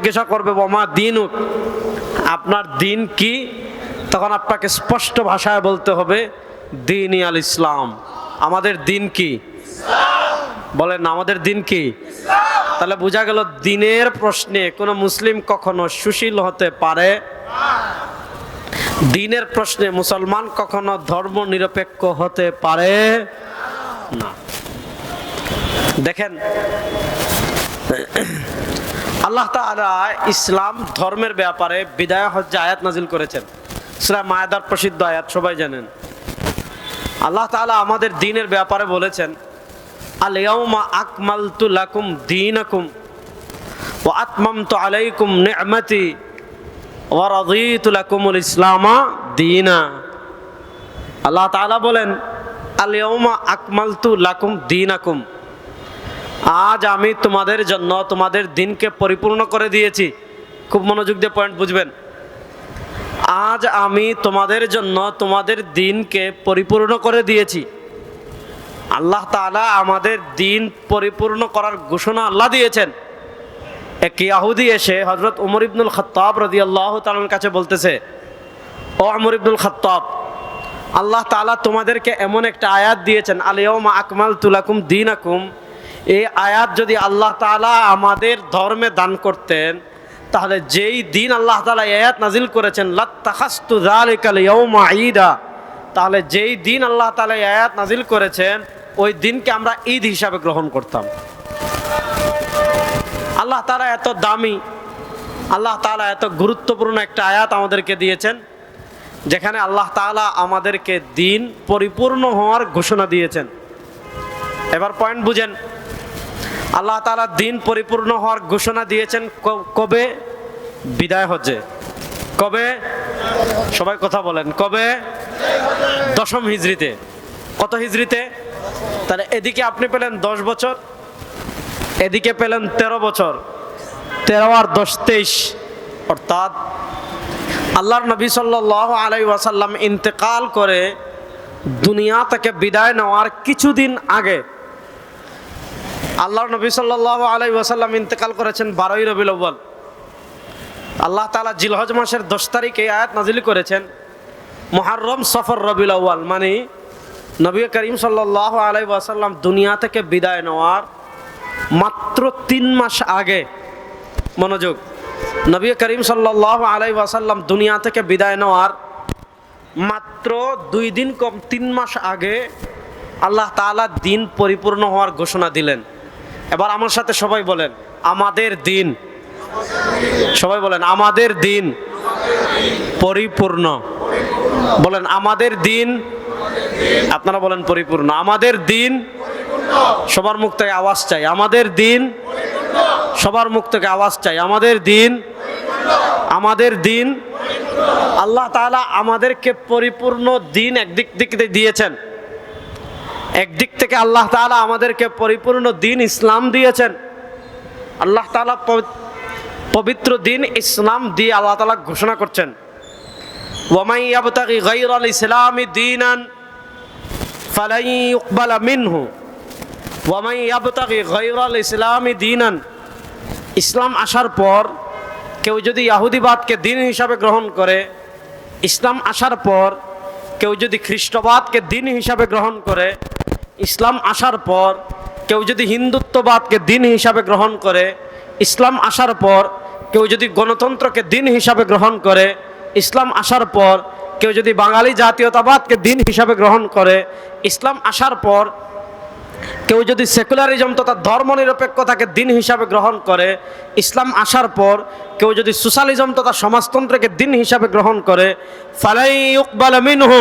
জিজ্ঞাসা করবে ওমা দিনুক, আপনার দিন কি? তখন আপনাকে স্পষ্ট ভাষায় বলতে হবে দীনি আল ইসলাম। আমাদের দিন কি? বলেন আমাদের দিন কি? তাহলে বোঝা গেল দিনের প্রশ্নে কোনো মুসলিম কখনো সুশীল হতে পারে, দিনের প্রশ্নে মুসলমান কখনো ধর্ম নিরপেক্ষ হতে পারে না। দেখেন আল্লাহ তাআলা ইসলাম ধর্মের ব্যাপারে বিদায় হজ্জে আয়াত নাজিল করেছেন। সূরা মায়েদার প্রসিদ্ধ আয়াত সবাই জানেন। আল্লাহ তাআলা আমাদের দ্বীনের ব্যাপারে বলেছেন আল ইয়াউমা আকমালতু লাকুম দীনাকুম ওয়া আতমামতু আলাইকুম নি'মাতি ওয়া রাদিতু লাকুমুল ইসলামা দীনা। আল্লাহ তাআলা বলেন আল ইয়াউমা আকমালতু লাকুম দীনাকুম, আজ আমি তোমাদের জন্য তোমাদের দিনকে পরিপূর্ণ করে দিয়েছি। খুব মনোযোগ দিয়ে পয়েন্ট বুঝবেন। আজ আমি তোমাদের জন্য তোমাদের দিনকে পরিপূর্ণ করে দিয়েছি। আল্লাহ তাআলা আমাদের দিন পরিপূর্ণ করার ঘোষণা আল্লাহ দিয়েছেন। এক ইহুদি এসে হযরত ওমর ইবনুল খাত্তাব রাদিয়াল্লাহু তাআলার কাছে বলতেছে, ও ওমর ইবনুল খাত্তাব, আল্লাহ তাআলা তোমাদেরকে এমন একটা আয়াত দিয়েছেন আল ইয়াউমা আকমালতু লাকুম দীনাকুম, এই আয়াত যদি আল্লাহ তাআলা আমাদের ধর্মে দান করতেন, তাহলে যেই দিন আল্লাহ তাআলা আয়াত নাজিল করেছেন লাত্তাখাস্তু যালিকাল ইয়াউমা ঈদা, তাহলে যেই দিন আল্লাহ তাআলা আয়াত নাজিল করেছেন ওই দিনকে আমরা ঈদ হিসাবে গ্রহণ করতাম। আল্লাহ তাআলা এত দামি, আল্লাহ তাআলা এত গুরুত্বপূর্ণ একটা আয়াত আমাদেরকে দিয়েছেন, যেখানে আল্লাহ তাআলা আমাদেরকে দিন পরিপূর্ণ হওয়ার ঘোষণা দিয়েছেন। এবার পয়েন্ট বুঝেন, আল্লাহ তাআলা দিন পরিপূর্ণ হওয়ার ঘোষণা দিয়েছেন কবে? বিদায় হজ্জে। কবে? সবাই কথা বলেন, কবে? 10ম হিজরিতে। কত হিজরিতে? তাহলে এদিকে আপনি পেলেন 10 বছর, এদিকে পেলেন 13 বছর, 13 আর 10 23, অর্থাৎ আল্লাহর নবী সাল্লাল্লাহু আলাইহি ওয়াসাল্লাম ইন্তেকাল করে দুনিয়া থেকে বিদায় নেওয়ার কিছুদিন আগে আল্লাহর নবী সাল্লাল্লাহু আলাইহি ওয়াসাল্লাম ইন্তেকাল করেছেন 12ই রবিউল আউয়াল। আল্লাহ তাআলা জিলহজ মাসের 10 তারিখে আয়াত নাজিল করেছেন মুহররম সফর রবিউল আউয়াল, মানে নবী করিম সাল্লাল্লাহু আলাইহি ওয়াসাল্লাম দুনিয়া থেকে বিদায় নেওয়ার মাত্র 3 মাস আগে, মনোযোগ, নবী করিম সাল্লাল্লাহু আলাইহি ওয়াসাল্লাম দুনিয়া থেকে বিদায় নেওয়ার মাত্র 2 দিন কম 3 মাস আগে আল্লাহ তাআলা দিন পরিপূর্ণ হওয়ার ঘোষণা দিলেন। এবার আমার সাথে সবাই বলেন আমাদের দিন। সবাই বলেন আমাদের দিন পরিপূর্ণ। বলেন আমাদের দিন। আপনারা বলেন পরিপূর্ণ। আমাদের দিন। সবার মুখ থেকে আওয়াজ চাই আমাদের দিন। সবার মুখ থেকে আওয়াজ চাই আমাদের দিন। আমাদের দিন। আল্লাহ তাআলা আমাদেরকে পরিপূর্ণ দিন একদিক থেকে দিয়েছেন, একদিক থেকে আল্লাহ তাআলা আমাদেরকে পরিপূর্ণ দিন ইসলাম দিয়েছেন। আল্লাহ তাআলা পবিত্র দিন ইসলাম দিয়ে আল্লাহ তাআলা ঘোষণা করছেন ওয়ামান ইয়াবতাগি গায়রাল ইসলামি দীনান ফালান ইউকবালা মিনহু ওয়ামান ইয়াবতাগি গায়রাল ইসলামি দীনান। ইসলাম আসার পর কেউ যদি ইহুদিবাদকে দিন হিসাবে গ্রহণ করে, ইসলাম আসার পর কেউ যদি খ্রিস্টবাদকে দিন হিসাবে গ্রহণ করে, ইসলাম আসার পর কেউ যদি হিন্দুত্ববাদকে দিন হিসাবে গ্রহণ করে, ইসলাম আসার পর কেউ যদি গণতন্ত্রকে দিন হিসাবে গ্রহণ করে, ইসলাম আসার পর কেউ যদি বাঙালি জাতীয়তাবাদকে দিন হিসাবে গ্রহণ করে, ইসলাম আসার পর কেউ যদি সেকুলারিজম তথা ধর্মনিরপেক্ষতাকে দিন হিসাবে গ্রহণ করে, ইসলাম আসার পর কেউ যদি সোশ্যালিজম তথা সমাজতন্ত্রকে দিন হিসাবে গ্রহণ করে, ফালাই ইউকবাল মিনহু,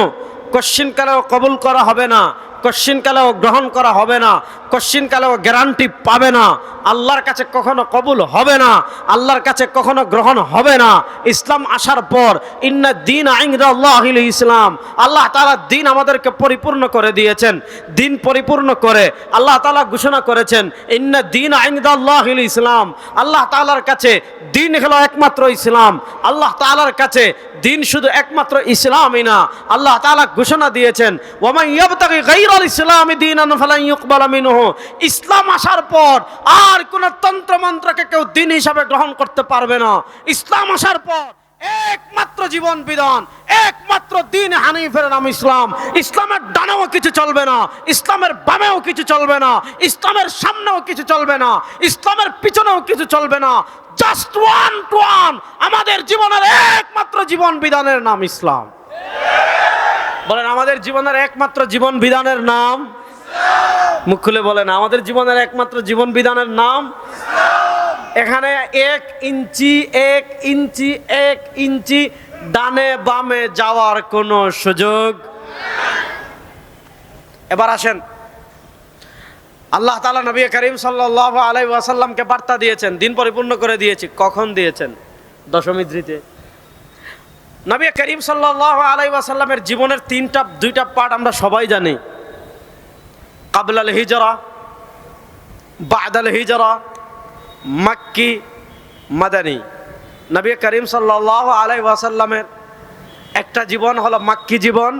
কোশ্চিনকালেও কবুল করা হবে না, কোশ্চিনকালেও গ্রহণ করা হবে না, কোশ্চিনকালেও গ্যারান্টি পাবে না, আল্লাহর কাছে কখনো কবুল হবে না, আল্লাহর কাছে কখনো গ্রহণ হবে না। ইসলাম আসার পর ইন্না দীন ইনদাল্লাহিল ইসলাম, আল্লাহ তাআলা দিন আমাদেরকে পরিপূর্ণ করে দিয়েছেন। দিন পরিপূর্ণ করে আল্লাহ তাআলা ঘোষণা করেছেন ইন্না দীন ইনদাল্লাহিল ইসলাম, আল্লাহ তাআলার কাছে দিন হলো একমাত্র ইসলাম। আল্লাহ তাআলার কাছে দিন শুধু একমাত্র ইসলামই না, আল্লাহ তাআলা ঘোষণা দিয়েছেন ওয়ামান ইয়াবতাগি গায়রা গায়রাল ইসলামি দীনান ফালান ইউকবালা মিনহু, ইসলাম আসার পর আর কোন তন্ত্র মন্ত্রকে কেউ দিন হিসাবে গ্রহণ করতে পারবে না। ইসলাম আসার পর একমাত্র জীবন বিধান, একমাত্র দিন হানিফের নাম ইসলাম। ইসলামের ডানেও কিছু চলবে না, ইসলামের বামেও কিছু চলবে না, ইসলামের সামনেও কিছু চলবে না, ইসলামের পিছনেও কিছু চলবে না। জাস্ট ওয়ান টু ওয়ান, আমাদের জীবনের একমাত্র জীবন বিধানের নাম ইসলাম। বলেন, আমাদের জীবনের একমাত্র জীবন বিধানের নাম ইসলাম। মুখ খুলে বলেন, আমাদের জীবনের একমাত্র জীবন বিধানের নাম ইসলাম। এখানে এক ইঞ্চি ডানে বামে যাওয়ার কোনো সুযোগ। এবার আসেন, আল্লাহ তাআলা নবী করিম সাল্লাল্লাহু আলাইহি ওয়াসাল্লামকে বার্তা দিয়েছেন, দিন পরিপূর্ণ করে দিয়েছি। কখন দিয়েছেন? দশমী তিথিতে। নবী করিম সাল্লাল্লাহু আলাইহি ওয়াসাল্লামের জীবনের দুইটা পার্ট আমরা সবাই জানি। কাবলাল হিজরা, বাদাল হিজরা, মক্কি, মাদানী। নবী করিম সাল্লাল্লাহু আলাইহি ওয়াসাল্লামের একটা জীবন হলো মক্কি জীবন,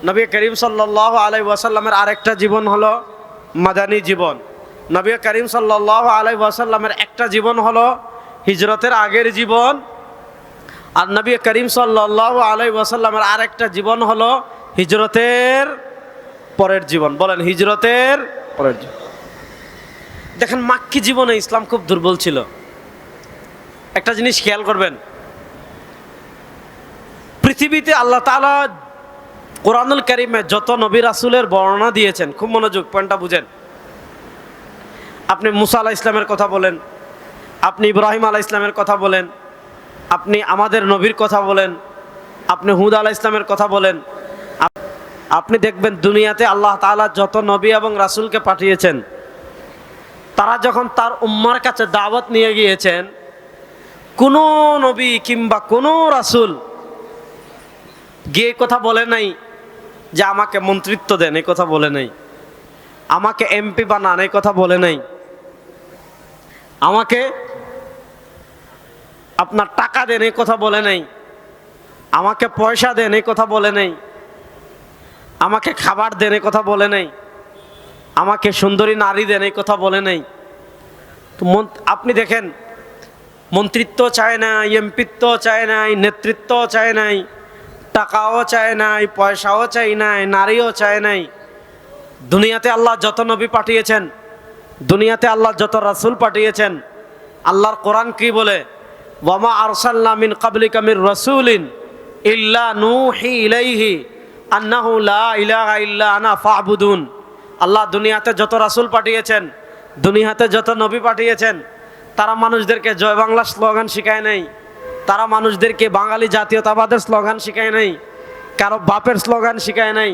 নবী করিম সাল্লাল্লাহু আলাইহি ওয়াসাল্লামের আরেকটা জীবন হলো মাদানী জীবন। নবী করিম সাল্লাল্লাহু আলাইহি ওয়াসাল্লামের একটা জীবন হলো হিজরতের আগের জীবন, আর নবী করিম সাল্লাল্লাহু আলাইহি ওয়াসাল্লামের আরেকটা জীবন হলো হিজরতের পরের জীবন। বলেন, হিজরতের পরের জীবন। দেখেন, মাক্কি জীবনে ইসলাম খুব দুর্বল ছিল। একটা জিনিস খেয়াল করবেন, পৃথিবীতে আল্লাহ তাআলা কোরআনুল কারীমে যত নবী রাসূলের বর্ণনা দিয়েছেন, খুব মনোযোগ, পয়েন্টটা বুঝেন। আপনি মুসা আলাইহিস সালামের কথা বলেন, আপনি ইব্রাহিম আলাইহিস সালামের কথা বলেন, আপনি আমাদের নবীর কথা বলেন, আপনি হুদ আলাইহিস সালামের কথা বলেন, আপনি দেখবেন দুনিয়াতে আল্লাহ তাআলা যত নবী এবং রাসূলকে পাঠিয়েছেন, তারা যখন তার উম্মার কাছে দাওয়াত নিয়ে গিয়েছেন, কোনো নবী কিংবা কোনো রাসূল গিয়ে কথা বলে নাই যে আমাকে মন্ত্রিত্ব দেন, এই কথা বলে নাই। আমাকে এমপি বানান, এই কথা বলে নাই। আমাকে আপনার টাকা দেন, এই কথা বলে নাই। আমাকে পয়সা দেন, এই কথা বলে নাই। আমাকে খাবার দেন, এই কথা বলে নাই। আমাকে সুন্দরী নারী দেন, এই কথা বলে নাই। তো আপনি দেখেন, মন্ত্রিত্ব চায় না, এমপিত্ব চায় নাই, নেতৃত্ব চায় নাই, টাকাও চায় নাই, পয়সাও চাই নাই, নারীও চায় নাই। দুনিয়াতে আল্লাহ যত নবী পাঠিয়েছেন, দুনিয়াতে আল্লাহ যত রাসূল পাঠিয়েছেন, আল্লাহর কোরআন কি বলে? ওয়ামা আরসালনা মিন ক্বাবলিকা মির রাসূলিন ইল্লা নূহি ইলাইহি আন্নাহু লা ইলাহা ইল্লা আনা ফা'বুদুন। আল্লাহ দুনিয়াতে যত রাসূল পাঠিয়েছেন, দুনিয়াতে যত নবী পাঠিয়েছেন, তারা মানুষদেরকে জয় বাংলা স্লোগান শিখায় নাই, তারা মানুষদেরকে বাঙালি জাতীয়তাবাদের স্লোগান শিখায় নাই, কারো বাপের স্লোগান শিখায় নাই,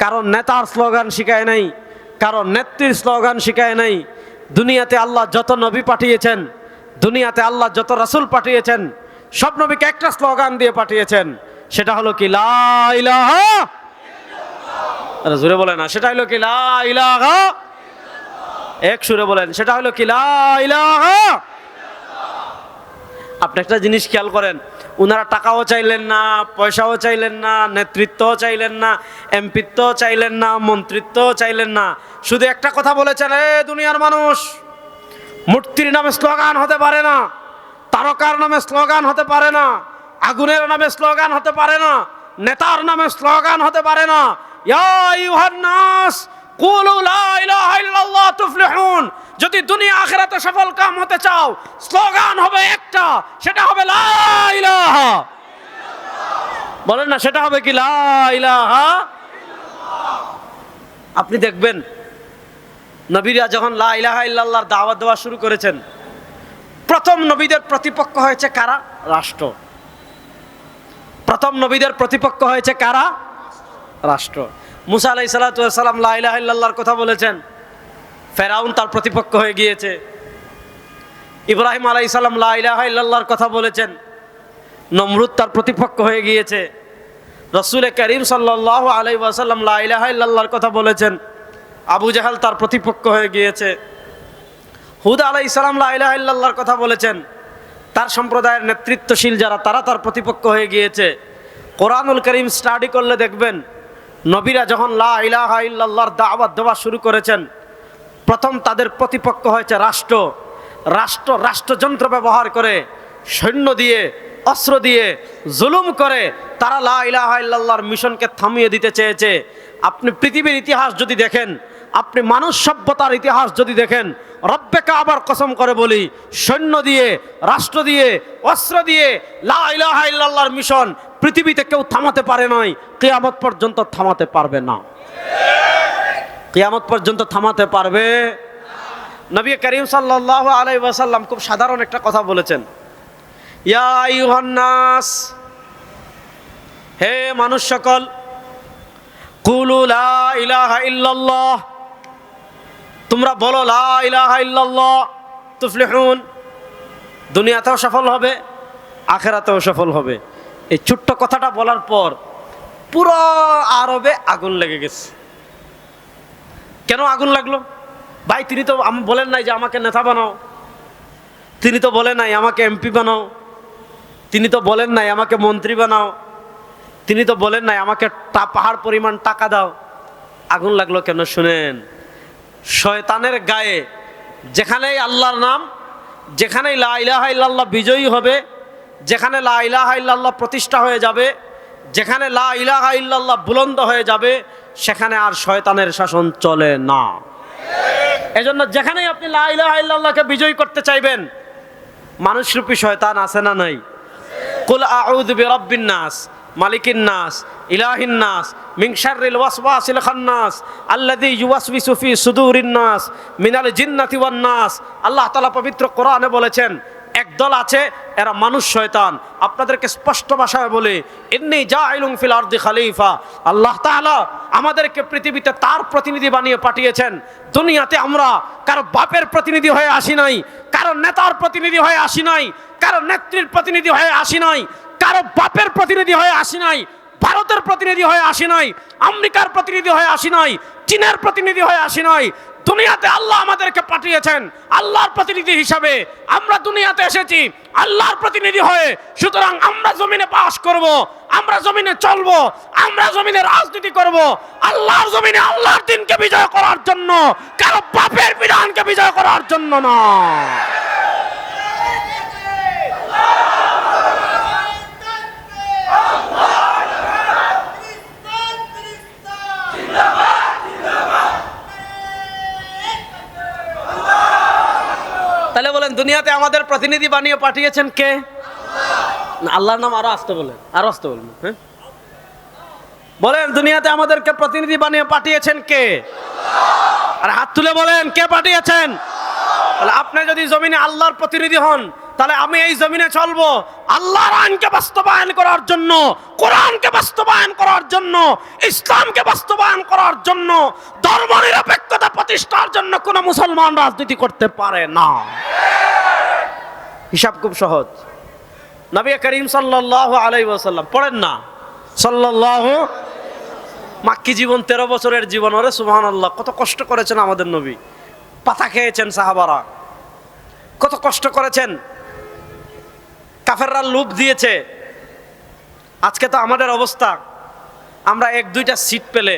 কারো নেতার স্লোগান শিখায় নাই, কারো নেত্রীর স্লোগান শিখায় নাই। দুনিয়াতে আল্লাহ যত নবী পাঠিয়েছেন, দুনিয়াতে আল্লাহ যত রাসূল পাঠিয়েছেন, সব নবীকে একটা স্লোগান দিয়ে পাঠিয়েছেন, সেটা হলো কি? লা ইলাহা ইল্লাল্লাহ। আরে জোরে বলেন না, সেটা হলো কি? লা ইলাহা ইল্লাল্লাহ। এক সুরে বলেন, সেটা হলো কি? লা ইলাহা ইল্লাল্লাহ। আপনি একটা জিনিস খেয়াল করেন, উনারা টাকাও চাইলেন না, পয়সাও চাইলেন না, নেতৃত্বও চাইলেন না, এমপিত্বও চাইলেন না, মন্ত্রিত্বও চাইলেন না। শুধু একটা কথা বলেছেন, এ দুনিয়ার মানুষ, মূর্তির নামে স্লোগান হতে পারে না, তারকার নামে স্লোগান হতে পারে না, আগুনের নামে স্লোগান হতে পারে না, নেতার নামে স্লোগান হতে পারে না। ইয়া আইয়ুহান নাস কুলু লা ইলাহা ইল্লাল্লাহ তুফলিহুন। যদি দুনিয়া আখিরাতে সফল কাম হতে চাও, স্লোগান হবে একটা, সেটা হবে লা ইলাহা ইল্লাল্লাহ। বলেন না, সেটা হবে কি? লা ইলাহা ইল্লাল্লাহ। আপনি দেখবেন, নবীরা যখন লা ইলাহা ইল্লাল্লাহর দাওয়াত দেওয়া শুরু করেছেন, প্রথম নবীদের প্রতিপক্ষ হয়েছে কারা? রাষ্ট্র। প্রথম নবীদের প্রতিপক্ষ হয়েছে কারা? রাষ্ট্র। মুসা আলাইহিস সালাতু ওয়াস সালাম লা ইলাহা ইল্লাল্লাহর কথা বলেছেন, ফেরাউন তার প্রতিপক্ষ হয়ে গিয়েছে। ইব্রাহিম আলাইহিস সালাম লা ইলাহা ইল্লাল্লাহর কথা বলেছেন, নমরুদ তার প্রতিপক্ষ হয়ে গিয়েছে। রাসূল করিম সাল্লাল্লাহু আলাইহি ওয়াসাল্লাম লা ইলাহা ইল্লাল্লাহর কথা বলেছেন, আবু জাহাল তার প্রতিপক্ষ হয়ে গিয়েছে। হুদ আলাইহিস সালাম লা ইলাহা ইল্লাল্লাহর কথা বলেছেন, তার সম্প্রদায়ের নেতৃত্বশীল যারা, তারা তার প্রতিপক্ষ হয়ে গিয়েছে। কোরআনুল কারীম স্টাডি করলে দেখবেন, নবীরা যখন লা ইলাহা ইল্লাল্লাহর দাওয়াত দেওয়া শুরু করেছেন, প্রথম তাদের প্রতিপক্ষ হয়েছে রাষ্ট্রযন্ত্র ব্যবহার করে, সৈন্য দিয়ে, অস্ত্র দিয়ে জুলুম করে তারা লা ইলাহা ইল্লাল্লাহর মিশনকে থামিয়ে দিতে চেয়েছে। আপনি পৃথিবীর ইতিহাস যদি দেখেন, আপনি মানুষ সভ্যতার ইতিহাস যদি দেখেন, রব্বে কাবার কসম করে বলি, সৈন্য দিয়ে, রাষ্ট্র দিয়ে, অস্ত্র দিয়ে লা ইলাহা ইল্লাল্লাহর মিশন পৃথিবীতে কেউ থামাতে পারে নাই, কিয়ামত পর্যন্ত থামাতে পারবে না। কিয়ামত পর্যন্ত থামাতে পারবে। নবী করিম সাল্লাল্লাহু আলাইহি ওয়াসাল্লাম খুব সাধারণ একটা কথা বলেছেন, ইয়া আইয়ুহান নাস, হে মানুষ সকল, কুলু লা ইলাহা ইল্লাল্লাহ, তোমরা বলো লা ইলাহা ইল্লাল্লাহ তুফলিহুন, দুনিয়াতেও সফল হবে, আখিরাতেও সফল হবে। এই ছোট্ট কথাটা বলার পর পুরো আরবে আগুন লেগে গেছে। কেন আগুন লাগলো? ভাই, তিনি তো বলেন নাই যে আমাকে নেতা বানাও, তিনি তো বলেন নাই আমাকে এমপি বানাও, তিনি তো বলেন নাই আমাকে মন্ত্রী বানাও, তিনি তো বলেন নাই আমাকে পাহাড় পরিমাণ টাকা দাও। আগুন লাগলো কেন শুনেন, শয়তানের গায়ে যেখানেই আল্লাহর নাম, যেখানেই লা ইলাহা ইল্লাল্লাহ বিজয়ী হবে, যেখানে লা ইলাহা ইল্লাল্লাহ প্রতিষ্ঠা হয়ে যাবে, যেখানে লা ইলাহা ইল্লাল্লাহ বুলন্দ হয়ে যাবে, সেখানে আর শয়তানের শাসন চলে না। এজন্য যেখানেই আপনি লা ইলাহা ইল্লাল্লাহকে বিজয়ী করতে চাইবেন, মানুষরূপী শয়তান আছে না নাই? কুল আউযু বিরাব্বিন নাস, মালিকিন নাস, ইলাহিন নাস, মিন শাররিল ওয়াসওয়াসিল খান্নাস, আল্লাযী ইউওয়াসওয়িসু ফি সুদুরিন নাস, মিনাল জিন্নাতি ওয়ান নাস। আল্লাহ তাআলা পবিত্র কোরআনে বলেছেন, একদল আছে এরা মানুষ শয়তান। আপনাদেরকে স্পষ্ট ভাষায় বলে, ইন্নী জাইলুন ফিল আরদি খলিফা, আল্লাহ তাআলা আমাদেরকে পৃথিবীতে তার প্রতিনিধি বানিয়ে পাঠিয়েছেন। দুনিয়াতে আমরা কারো বাপের প্রতিনিধি হয়ে আসি নাই, কারো নেতার প্রতিনিধি হয়ে আসি নাই, কারো নেত্রীর প্রতিনিধি হয়ে আসি নাই, কারো বাপের প্রতিনিধি হয়ে আসি নাই, ভারতের প্রতিনিধি হয়ে আসি নাই, আমেরিকার প্রতিনিধি হয়ে আসি নাই, চীনের প্রতিনিধি হয়ে আসি নাই। দুনিয়াতে আল্লাহ আমাদেরকে পাঠিয়েছেন আল্লাহর প্রতিনিধি হিসাবে। আমরা দুনিয়াতে এসেছি আল্লাহর প্রতিনিধি হয়ে। সুতরাং আমরা জমিনে বাস করব, আমরা জমিনে চলবো, আমরা জমিনে রাজনীতি করব আল্লাহর জমিনে, আল্লাহর দিনকে বিজয় করার জন্য, কারো বাপের বিধানকে বিজয় করার জন্য না। তাহলে বলেন, দুনিয়াতে আমাদের প্রতিনিধি বানিয়ে পাঠিয়েছেন কে? আল্লাহর নাম আরো আসতে বলেন, আরো আসতে বলবেন। হ্যাঁ বলেন, দুনিয়াতে আমাদেরকে প্রতিনিধি বানিয়ে পাঠিয়েছেন কে? আর হাত তুলে বলেন, কে পাঠিয়েছেন? তাহলে আপনি যদি জমিনে আল্লাহর প্রতিনিধি হন, তাহলে আমি এই জমিনে চলবো আল্লাহর আইনকে বাস্তবায়ন করার জন্য, কোরআনকে বাস্তবায়ন করার জন্য, ইসলামকে বাস্তবায়ন করার জন্য, ধর্মনিরপেক্ষতা প্রতিষ্ঠার জন্য। কোন মুসলমান রাজনীতি করতে পারে না। হিসাব খুব সহজ। নবী করিম সাল্লাল্লাহু আলাইহি ওয়াসাল্লাম পড়েন না, সাল্লাল্লাহু, মাক্কি জীবন 13 বছরের জীবন। ওরে সুবহানাল্লাহ, কত কষ্ট করেছেন আমাদের নবী, পাতা খেয়েছেন সাহাবারা, কত কষ্ট করেছেন। কাফেররা লোভ দিয়েছে। আজকে তো আমাদের অবস্থা, আমরা 1-2টা সিট পেলে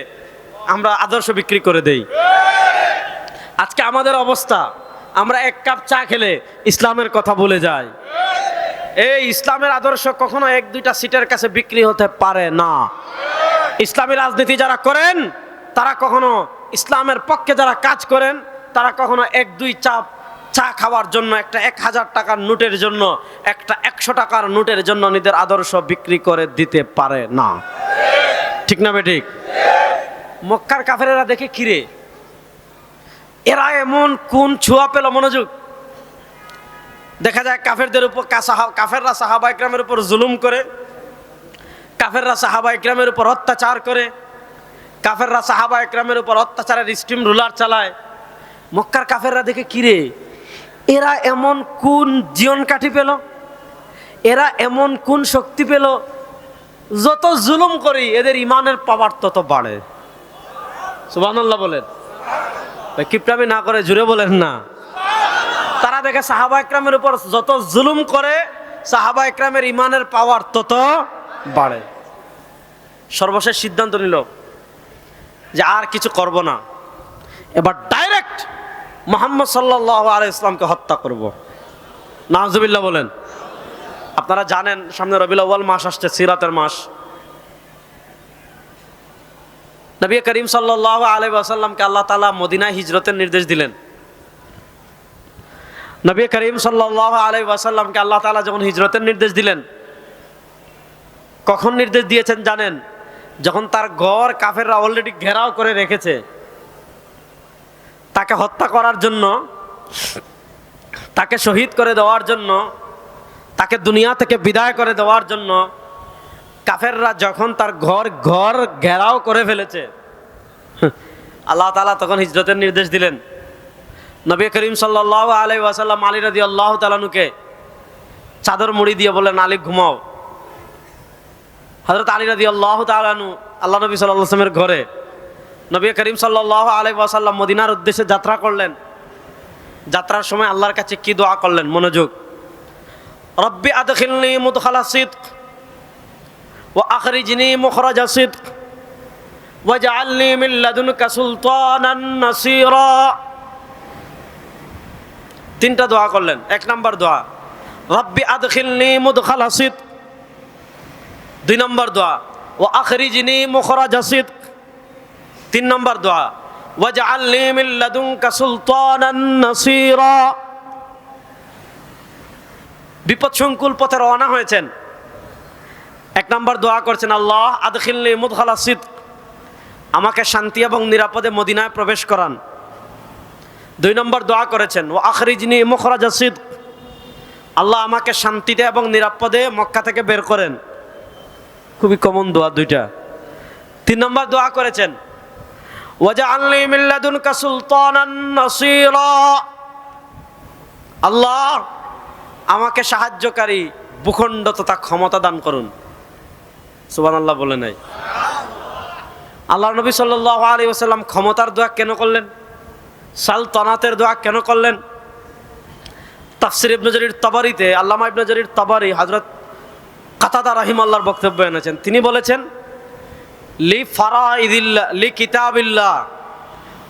আমরা আদর্শ বিক্রি করে দেই। আজকে আমাদের অবস্থা, আমরা 1 কাপ চা খেলে ইসলামের কথা বলে যাই। এই ইসলামের আদর্শ কখনো 1-2টা সিটের কাছে বিক্রি হতে পারে না। ইসলামী রাজনীতি যারা করেন, তারা কখনো ইসলামের পক্ষে যারা কাজ করেন, তারা কখনো 1-2 চা খাওয়ার জন্য, একটা 1000 টাকার নোটের জন্য, একটা 100 টাকার নোটের জন্য নিজের আদর্শ বিক্রি করে দিতে পারে না। ঠিক না বেঠিক? মক্কার কাফেরেরা দেখে, কিরে এরা এমন কোন ছোঁয়া পেল? মনোযোগ। দেখা যায় কাফেরদের উপর, কাফেররা সাহাবা ইকরামের উপর জুলুম করে, কাফেররা সাহাবা ইকরামের উপর অত্যাচার করে, কাফেররা সাহাবা ইকরামের উপর অত্যাচারের স্টিম রুলার চালায়। মক্কার কাফেররা দেখে, কিরে এরা এমন কোন জীবন কাঠি পেল, এরা এমন কোন শক্তি পেল, যত জুলুম করি এদের ইমানের পাওয়ার তত বাড়ে। সুবহানাল্লাহ বলেন। কিপটামি না করে জুড়ে বলেন না। তারা দেখে সাহাবা ইকরামের উপর যত জুলুম করে, সাহাবা ইকরামের ইমানের পাওয়ার তত বাড়ে। সর্বশেষ সিদ্ধান্ত নিল, যে আর কিছু করব না, এবার ডাইরেক্ট মুহাম্মদ সাল্লাল্লাহু আলাইহি ইসলামকে হত্যা করব। নাউজুবিল্লাহ বলেন। আপনারা জানেন সামনে রবিউল আউয়াল মাস আসছে, সিরাতের মাস। নবী করিম সাল্লাল্লাহু আলাইহি ওয়াসাল্লামকে আল্লাহ তাআলা মদিনায় হিজরতের নির্দেশ দিলেন। নবী করিম সাল্লাল্লাহু আলাইহি ওয়াসাল্লামকে আল্লাহ তাআলা যখন হিজরতের নির্দেশ দিলেন, কখন নির্দেশ দিয়েছেন জানেন? যখন তার ঘর কাফেররা অলরেডি ঘেরাও করে রেখেছে, তাকে হত্যা করার জন্য, তাকে শহীদ করে দেওয়ার জন্য, তাকে দুনিয়া থেকে বিদায় করে দেওয়ার জন্য কাফেররা যখন তার ঘর ঘেরাও করে ফেলেছে, আল্লাহ তাআলা তখন হিজরতের নির্দেশ দিলেন। নবী করিম সাল্লাল্লাহু আলাইহি ওয়াসাল্লাম আলী রাদিয়াল্লাহু তাআলা আনহুকে চাদর মুড়ি দিয়ে বললেন, আলী ঘুমাও। হযরত আলী রাদিয়াল্লাহু তাআলা আনহু আল্লাহ নবী সাল্লাল্লাহু আলাইহি ওয়াসাল্লামের ঘরে, নবী করিম সাল্লাল্লাহু আলাইহি ওয়াসাল্লাম মদিনার উদ্দেশ্যে যাত্রা করলেন। যাত্রার সময় আল্লাহর কাছে কি দোয়া করলেন? মনোযোগ। রব্বি আদখিলনি মুদখালা সিদক ওয়া আখরিজনি মুখরাজা সিদক ওয়াজআলনি মিন লাদুনকা সুলতানান নাসীরা। তিনটা দোয়া করলেন। এক নম্বর দোয়া, রব্বি আদখিলনি মুদখালা সিদক। দুই নম্বর দোয়া, ওয়া আখরিজনি মুখরাজা সিদক। তিন নম্বর দোয়া, ওয়াজআলনি মিন লাদুনকা সুলতানান নাসীরা। বিপদ সংকুল পথে রওনা হয়েছেন। এক নম্বর দোয়া করছেন, আল্লাহ আদখিলনি মুদখালা সিদক, আমাকে শান্তি এবং নিরাপদে মদিনায় প্রবেশ করান। দুই নম্বর দোয়া করেছেন, ওয়া আখরিজনি মুখরাজা সিদক, আল্লাহ আমাকে শান্তিতে এবং নিরাপদে মক্কা থেকে বের করেন। খুবই কমন দোয়া দুইটা। তিন নম্বর দোয়া করেছেন, ওয়াজআলনি মিন লাদুনকা সুলতানান নাসীরা, আল্লাহ আমাকে সাহায্যকারী ভূখণ্ড তথা ক্ষমতা দান করুন। সুবহানাল্লাহ বলে নাই? আল্লাহ নবী সাল্লাল্লাহু আলাইহি ওয়াসাল্লাম ক্ষমতার দোয়া কেন করলেন? সালতানাতের দোয়া কেন করলেন? তাফসীর ইবনে জারীর তাবারিতে আল্লামা ইবনে জারীর তাবারি হযরত কাতাদা রাহিমাহুল্লাহর বক্তব্য এনেছেন। তিনি বলেছেন, লি ফারাইদিল্লাহ লি কিতাবিল্লাহ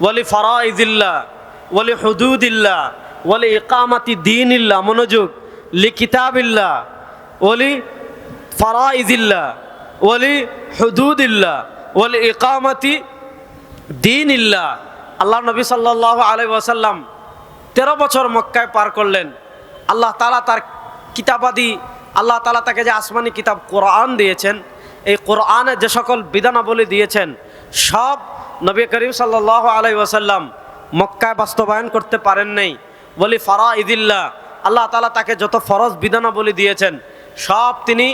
ওয়া লি ফারাইদিল্লাহ ওয়া লি হুদুদিল্লাহ ওয়া লি ইকামাতি দীনিল্লাহ। মনোযোগ। লি কিতাবিল্লাহ ওয়া লি ফারাইদিল্লাহ ওয়া লি হুদুদিল্লাহ ওয়া লি ইকামাতি দীনিল্লাহ। আল্লাহ নবী সাল্লাল্লাহু আলাইহি ওয়াসাল্লাম 13 বছর মক্কায় পার করলেন। আল্লাহ তাআলা তার কিতাবাদি, আল্লাহ তাআলা তাকে যে আসমানি কিতাব কোরআন দিয়েছেন, এই কোরআনে যে সকল বিধানাবলী দিয়েছেন সব নবী করিম সাল্লাল্লাহু আলাইহি ওয়াসাল্লাম মক্কায় বাস্তবায়ন করতে পারেন নাই। বলি ফারাইদিল্লাহ, আল্লাহ তাআলা তাকে যত ফরজ বিধানাবলী দিয়েছেন সব তিনি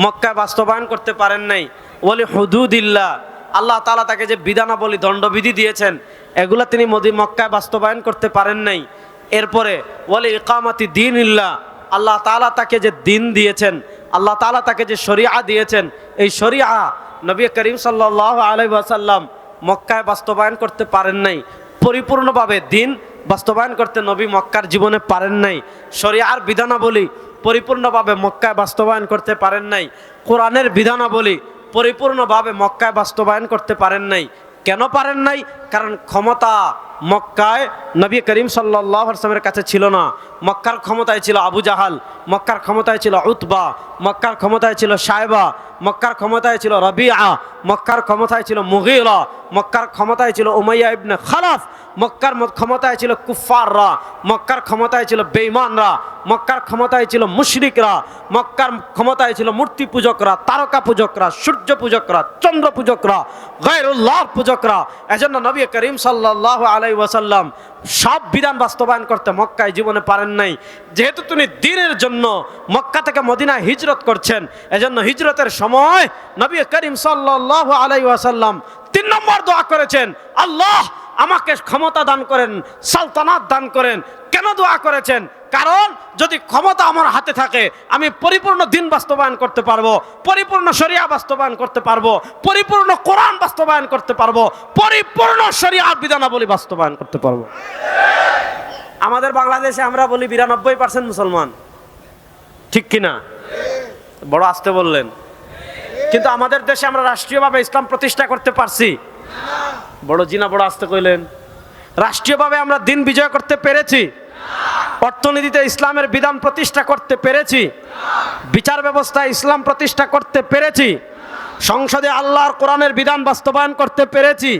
মক্কায় বাস্তবায়ন করতে পারেন নাই। বলি হুদুদিল্লাহ, আল্লাহ তাআলা তাকে যে বিধানাবলী দণ্ডবিধি দিয়েছেন এগুলা তিনি মক্কায় বাস্তবায়ন করতে পারেন নাই। এরপরে বলি ইকামাতি দীনিল্লাহ, আল্লাহ তাআলা তাকে যে দিন দিয়েছেন, আল্লাহ তাআলা তাকে যে শরিয়া দিয়েছেন, এই শরিয়া নবী করিম সাল্লাল্লাহু আলাইহি ওয়াসাল্লাম মক্কায় বাস্তবায়ন করতে পারেন নাই। পরিপূর্ণভাবে দিন বাস্তবায়ন করতে নবী মক্কার জীবনে পারেন নাই। শরিয়ার বিধানাবলী পরিপূর্ণভাবে মক্কায় বাস্তবায়ন করতে পারেন নাই। কোরআনের বিধানাবলী পরিপূর্ণভাবে মক্কায় বাস্তবায়ন করতে পারেন নাই। কেন পারেন নাই? কারণ ক্ষমতা মক্কায় নবী করিম সাল্লাল্লাহু আলাইহি ওয়াসাল্লামের কাছে ছিল না। মক্কার ক্ষমতায় ছিল আবু জাহাল, মক্কার ক্ষমতায় ছিল উতবা, মক্কার ক্ষমতায় ছিল শায়বা, মক্কার ক্ষমতায় ছিল রবিআ, মক্কার ক্ষমতায় ছিল মুগীরা, মক্কার ক্ষমতায় ছিল উমাইয়া ইবনে খালাফ, মক্কার ক্ষমতায় ছিল কুফফাররা, মক্কার ক্ষমতায় ছিল বেঈমানরা, মক্কার ক্ষমতায় ছিল মুশরিকরা, মক্কার ক্ষমতায় ছিল মূর্তি পূজকরা, তারকা পূজকরা, সূর্য পূজকরা, চন্দ্র পূজকরা, গায়রুল্লাহ পূজকরা। এজন্য নবী করিম সাল্লাল্লাহু আলাইহি ওয়াসাল্লাম সব বিধান বাস্তবায়ন করতে মক্কায় জীবনে পারেন নাই। যেহেতু তিনি দ্বীনের জন্য মক্কা থেকে মদিনায় হিজরত করছেন, এজন্য হিজরতের সময় নবী করিম সাল্লাল্লাহু আলাইহি ওয়াসাল্লাম 3 নম্বর দোয়া করেছেন, আল্লাহ আমাকে ক্ষমতা দান করেন, সালতানাত দান করেন। কেন দোয়া করেছেন? কারণ যদি ক্ষমতা আমার হাতে থাকে আমি পরিপূর্ণ দিন বাস্তবায়ন করতে পারবো, পরিপূর্ণ শরিয়া বাস্তবায়ন করতে পারবো, পরিপূর্ণ কোরআন বাস্তবায়ন করতে পারবো, পরিপূর্ণ শরিয়ার বিধানাবলী বাস্তবায়ন করতে পারবো। আমাদের বাংলাদেশে আমরা বলি 92% মুসলমান, ঠিক কিনা? বড় আস্তে বললেন। কিন্তু আমাদের দেশে আমরা রাষ্ট্রীয়ভাবে ইসলাম প্রতিষ্ঠা করতে পারছি? বড় জিনা বড় আসতে কইলেন। রাষ্ট্রীয়ভাবে আমরা দিন বিজয় করতে পেরেছি? অর্থনীতিতে ইসলামের বিধান প্রতিষ্ঠা করতে পেরেছি? বিচার ব্যবস্থায় ইসলাম প্রতিষ্ঠা করতে পেরেছি? সংসদে আল্লাহর কোরআনের বিধান বাস্তবায়ন করতে পেরেছি?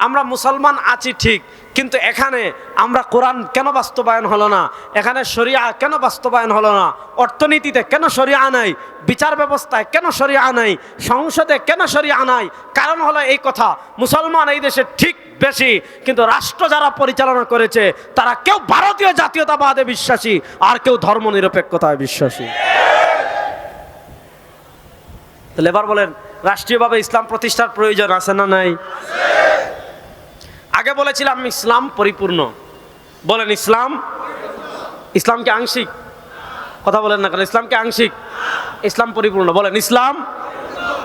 আমরা মুসলমান আছি ঠিক, কিন্তু এখানে আমরা কোরআন কেন বাস্তবায়ন হলো না? এখানে শরিয়া কেন বাস্তবায়ন হলো না? অর্থনীতিতে কেন শরিয়া নাই? বিচার ব্যবস্থায় কেন শরিয়া নাই? সংসদে কেন শরিয়া নাই? কারণ হলো এই কথা, মুসলমান এই দেশে ঠিক বেশি, কিন্তু রাষ্ট্র যারা পরিচালনা করেছে তারা কেউ ভারতীয় জাতীয়তাবাদে বিশ্বাসী, আর কেউ ধর্মনিরপেক্ষতায় বিশ্বাসী। তাহলে এবার বলেন, রাষ্ট্রীয়ভাবে ইসলাম প্রতিষ্ঠার প্রয়োজন আছে না নাই? আগে বলেছিলাম ইসলাম পরিপূর্ণ। বলেন ইসলাম, ইসলাম কি আংশিক? কথা বলেন না কেন? ইসলাম কি আংশিক? ইসলাম পরিপূর্ণ। বলেন ইসলাম,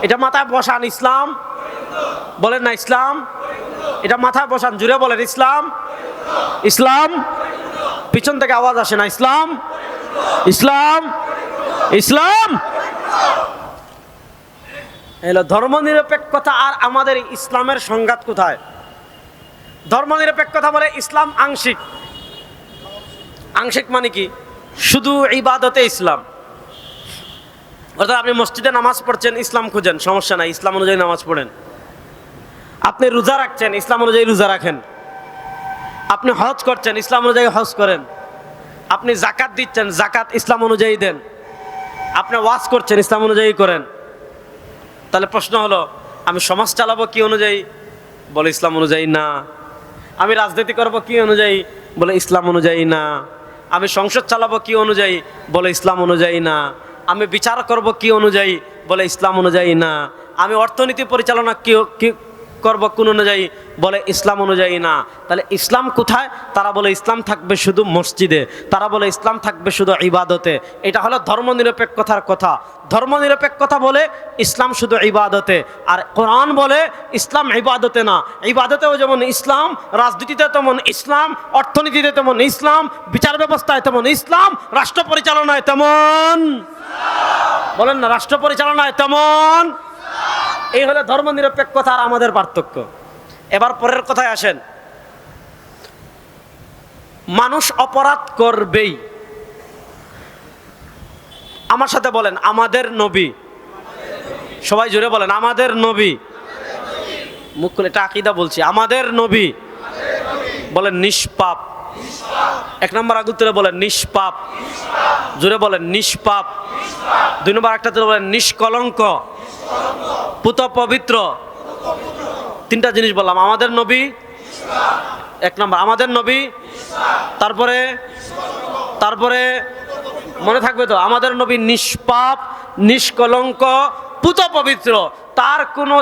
এটা মাথায় বসান। ইসলাম বলেন না, ইসলাম এটা মাথায় বসান, জুড়ে বলেন ইসলাম। ইসলাম, পিছন থেকে আওয়াজ আসে না। ইসলাম, ইসলাম, ইসলাম। এলো ধর্মনিরপেক্ষতা আর আমাদের ইসলামের সংঘাত কোথায়? ধর্মনিরপেক্ষতা বলে ইসলাম আংশিক। আংশিক মানে কি? শুধু ইবাদতে ইসলাম। অর্থাৎ আপনি মসজিদে নামাজ পড়ছেন, ইসলাম খুঁজেন, সমস্যা নাই, ইসলাম অনুযায়ী নামাজ পড়েন। আপনি রোজা রাখছেন, ইসলাম অনুযায়ী রোজা রাখেন। আপনি হজ করছেন, ইসলাম অনুযায়ী হজ করেন। আপনি জাকাত দিচ্ছেন, জাকাত ইসলাম অনুযায়ী দেন। আপনি ওয়াজ করছেন, ইসলাম অনুযায়ী করেন। তাহলে প্রশ্ন হলো, আমি সমাজ চালাবো কি অনুযায়ী? বলে ইসলাম অনুযায়ী না। আমি রাজনীতি করব কি অনুযায়ী? বলে ইসলাম অনুযায়ী না। আমি সংসদ চালাবো কি অনুযায়ী? বলে ইসলাম অনুযায়ী না। আমি বিচার করব কি অনুযায়ী? বলে ইসলাম অনুযায়ী না। আমি অর্থনীতি পরিচালনা কি করব কোন অনুযায়ী? বলে ইসলাম অনুযায়ী না। তাহলে ইসলাম কোথায়? তারা বলে ইসলাম থাকবে শুধু মসজিদে, তারা বলে ইসলাম থাকবে শুধু ইবাদতে। এটা হলো ধর্মনিরপেক্ষতার কথা। ধর্মনিরপেক্ষতা বলে ইসলাম শুধু ইবাদতে, আর কোরআন বলে ইসলাম ইবাদতে না। ইবাদতেও যেমন ইসলাম, রাজনীতিতে তেমন ইসলাম, অর্থনীতিতে তেমন ইসলাম, বিচার ব্যবস্থায় তেমন ইসলাম, রাষ্ট্র পরিচালনায় তেমন, বলেন না, রাষ্ট্র পরিচালনায় তেমন। এই হলো ধর্মনিরপেক্ষতা আর আমাদের পার্থক্য। এবার পরের কথায় আসেন। মানুষ অপরাধ করবেই। আমার সাথে বলেন, আমাদের নবী। সবাই জোরে বলেন, আমাদের নবী। মুখ খুলে, এটা আকীদা বলছি। আমাদের নবী বলেন নিষ্পাপ। এক নম্বর আগুত্তরে বলেন নিষ্পাপ, জোরে বলেন নিষ্পাপ। দুই নম্বর একটা বলেন নিষ্কলঙ্ক, পুত পবিত্র। তিনটা জিনিস বললাম। আমাদের নবী এক নম্বর, আমাদের নবী। তারপরে মনে থাকবে তো, আমাদের নবী নিষ্পাপ, নিষ্কলঙ্ক, পুত পবিত্র। তার কোনো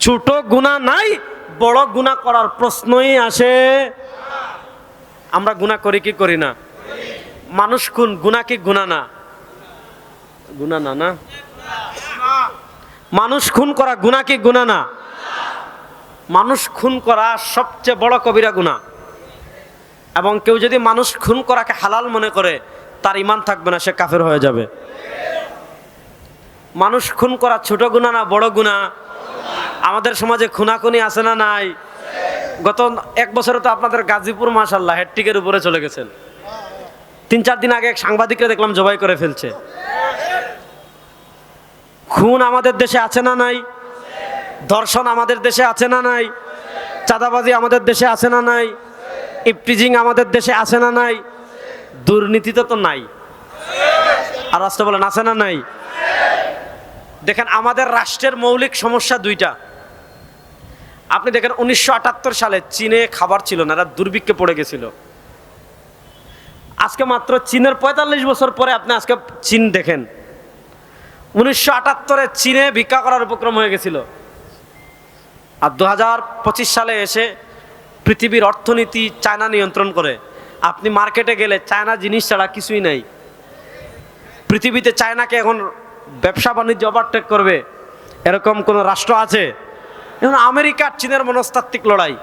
ছোট গুনাহ নাই, বড় গুনাহ করার প্রশ্নই আসে। আমরা গুনাহ করি কি করি না? মানুষ খুন গুনাহ কি গুনাহ না? গুনাহ না, না? মানুষ খুন করা গুনাহ কি গুনাহ না? মানুষ খুন করা সবচেয়ে বড় কবিরা গুনাহ। এবং কেউ যদি মানুষ খুন করাকে হালাল মনে করে, তার ঈমান থাকবে না, সে কাফের হয়ে যাবে। মানুষ খুন করা ছোট গুনাহ না বড় গুনাহ? আমাদের সমাজে খুনাখুনি আছে না নাই? গত এক বছরে তো আপনাদের গাজীপুর মাশাআল্লাহ হ্যাটট্রিকের উপরে চলে গেছেন। 3-4 দিন আগে এক সাংবাদিককে দেখলাম জবাই করে ফেলছে। খুন আমাদের দেশে আছে না নাই? ধর্ষণ আমাদের দেশে আছে না নাই? চাঁদাবাজি আমাদের দেশে আছে না নাই? ইফটিজিং আমাদের দেশে আছে না নাই? দুর্নীতি তো নাই। আর রাষ্ট্র বলেন আছে না নাই? দেখেন, আমাদের রাষ্ট্রের মৌলিক সমস্যা দুইটা। আপনি দেখেন 1978 সালে চীনে খাবার ছিল না, এরা দুর্ভিক্ষে পড়ে গেছিল। আজকে মাত্র চীনের 45 বছর পরে আপনি আজকে চীন দেখেন। 1978-এ চীনে ভিক্ষা করার উপক্রম হয়ে গেছিল, আর 2025 সালে এসে পৃথিবীর অর্থনীতি চায়না নিয়ন্ত্রণ করে। আপনি মার্কেটে গেলে চায়না জিনিস ছাড়া কিছুই নাই। পৃথিবীতে চায়নাকে এখন ব্যবসা বাণিজ্য ওভারটেক করবে এরকম কোন রাষ্ট্র আছে? এখন আমেরিকা চীনের মনস্তাত্ত্বিক লড়াই।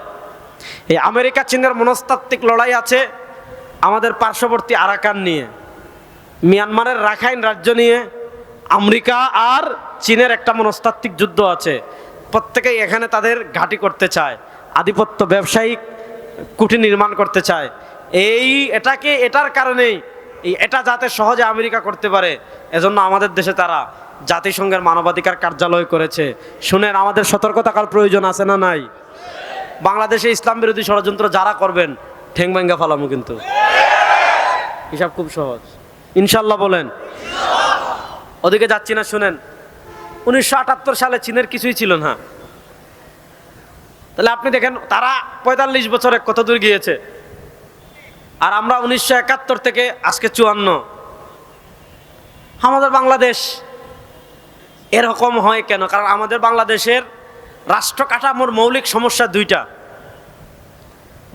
এই আমেরিকা চীনের মনস্তাত্ত্বিক লড়াই আছে আমাদের পার্শ্ববর্তী আরাকান নিয়ে, মিয়ানমারের রাখাইন রাজ্য নিয়ে। আমেরিকা আর চীনের একটা মনস্তাত্ত্বিক যুদ্ধ আছে। প্রত্যেকেই এখানে তাদের ঘাঁটি করতে চায়, আধিপত্য ব্যবসায়িক কুঠি নির্মাণ করতে চায়। এটার কারণেই এটা যাতে সহজে আমেরিকা করতে পারে, এজন্য আমাদের দেশে তারা জাতিসংঘের মানবাধিকার কার্যালয় করেছে। শুনেন, আমাদের সতর্ক থাকার প্রয়োজন আছে না নাই? বাংলাদেশে ইসলাম বিরোধী ষড়যন্ত্র যারা করবেন, ঠেং ভাঙ্গা ফালামু কিন্তু। হিসাব খুব সহজ, ইনশাল্লাহ বলেন। ওদিকে যাচ্ছি না। শুনেন, 1978 সালে চীনের কিছুই ছিল না। তাহলে আপনি দেখেন তারা 45 বছরে কত দূর গিয়েছে, আর আমরা 1971 থেকে আজকে 54। আমাদের বাংলাদেশ এরকম হয় কেন? কারণ আমাদের বাংলাদেশের রাষ্ট্র কাঠামোর মৌলিক সমস্যা দুইটা।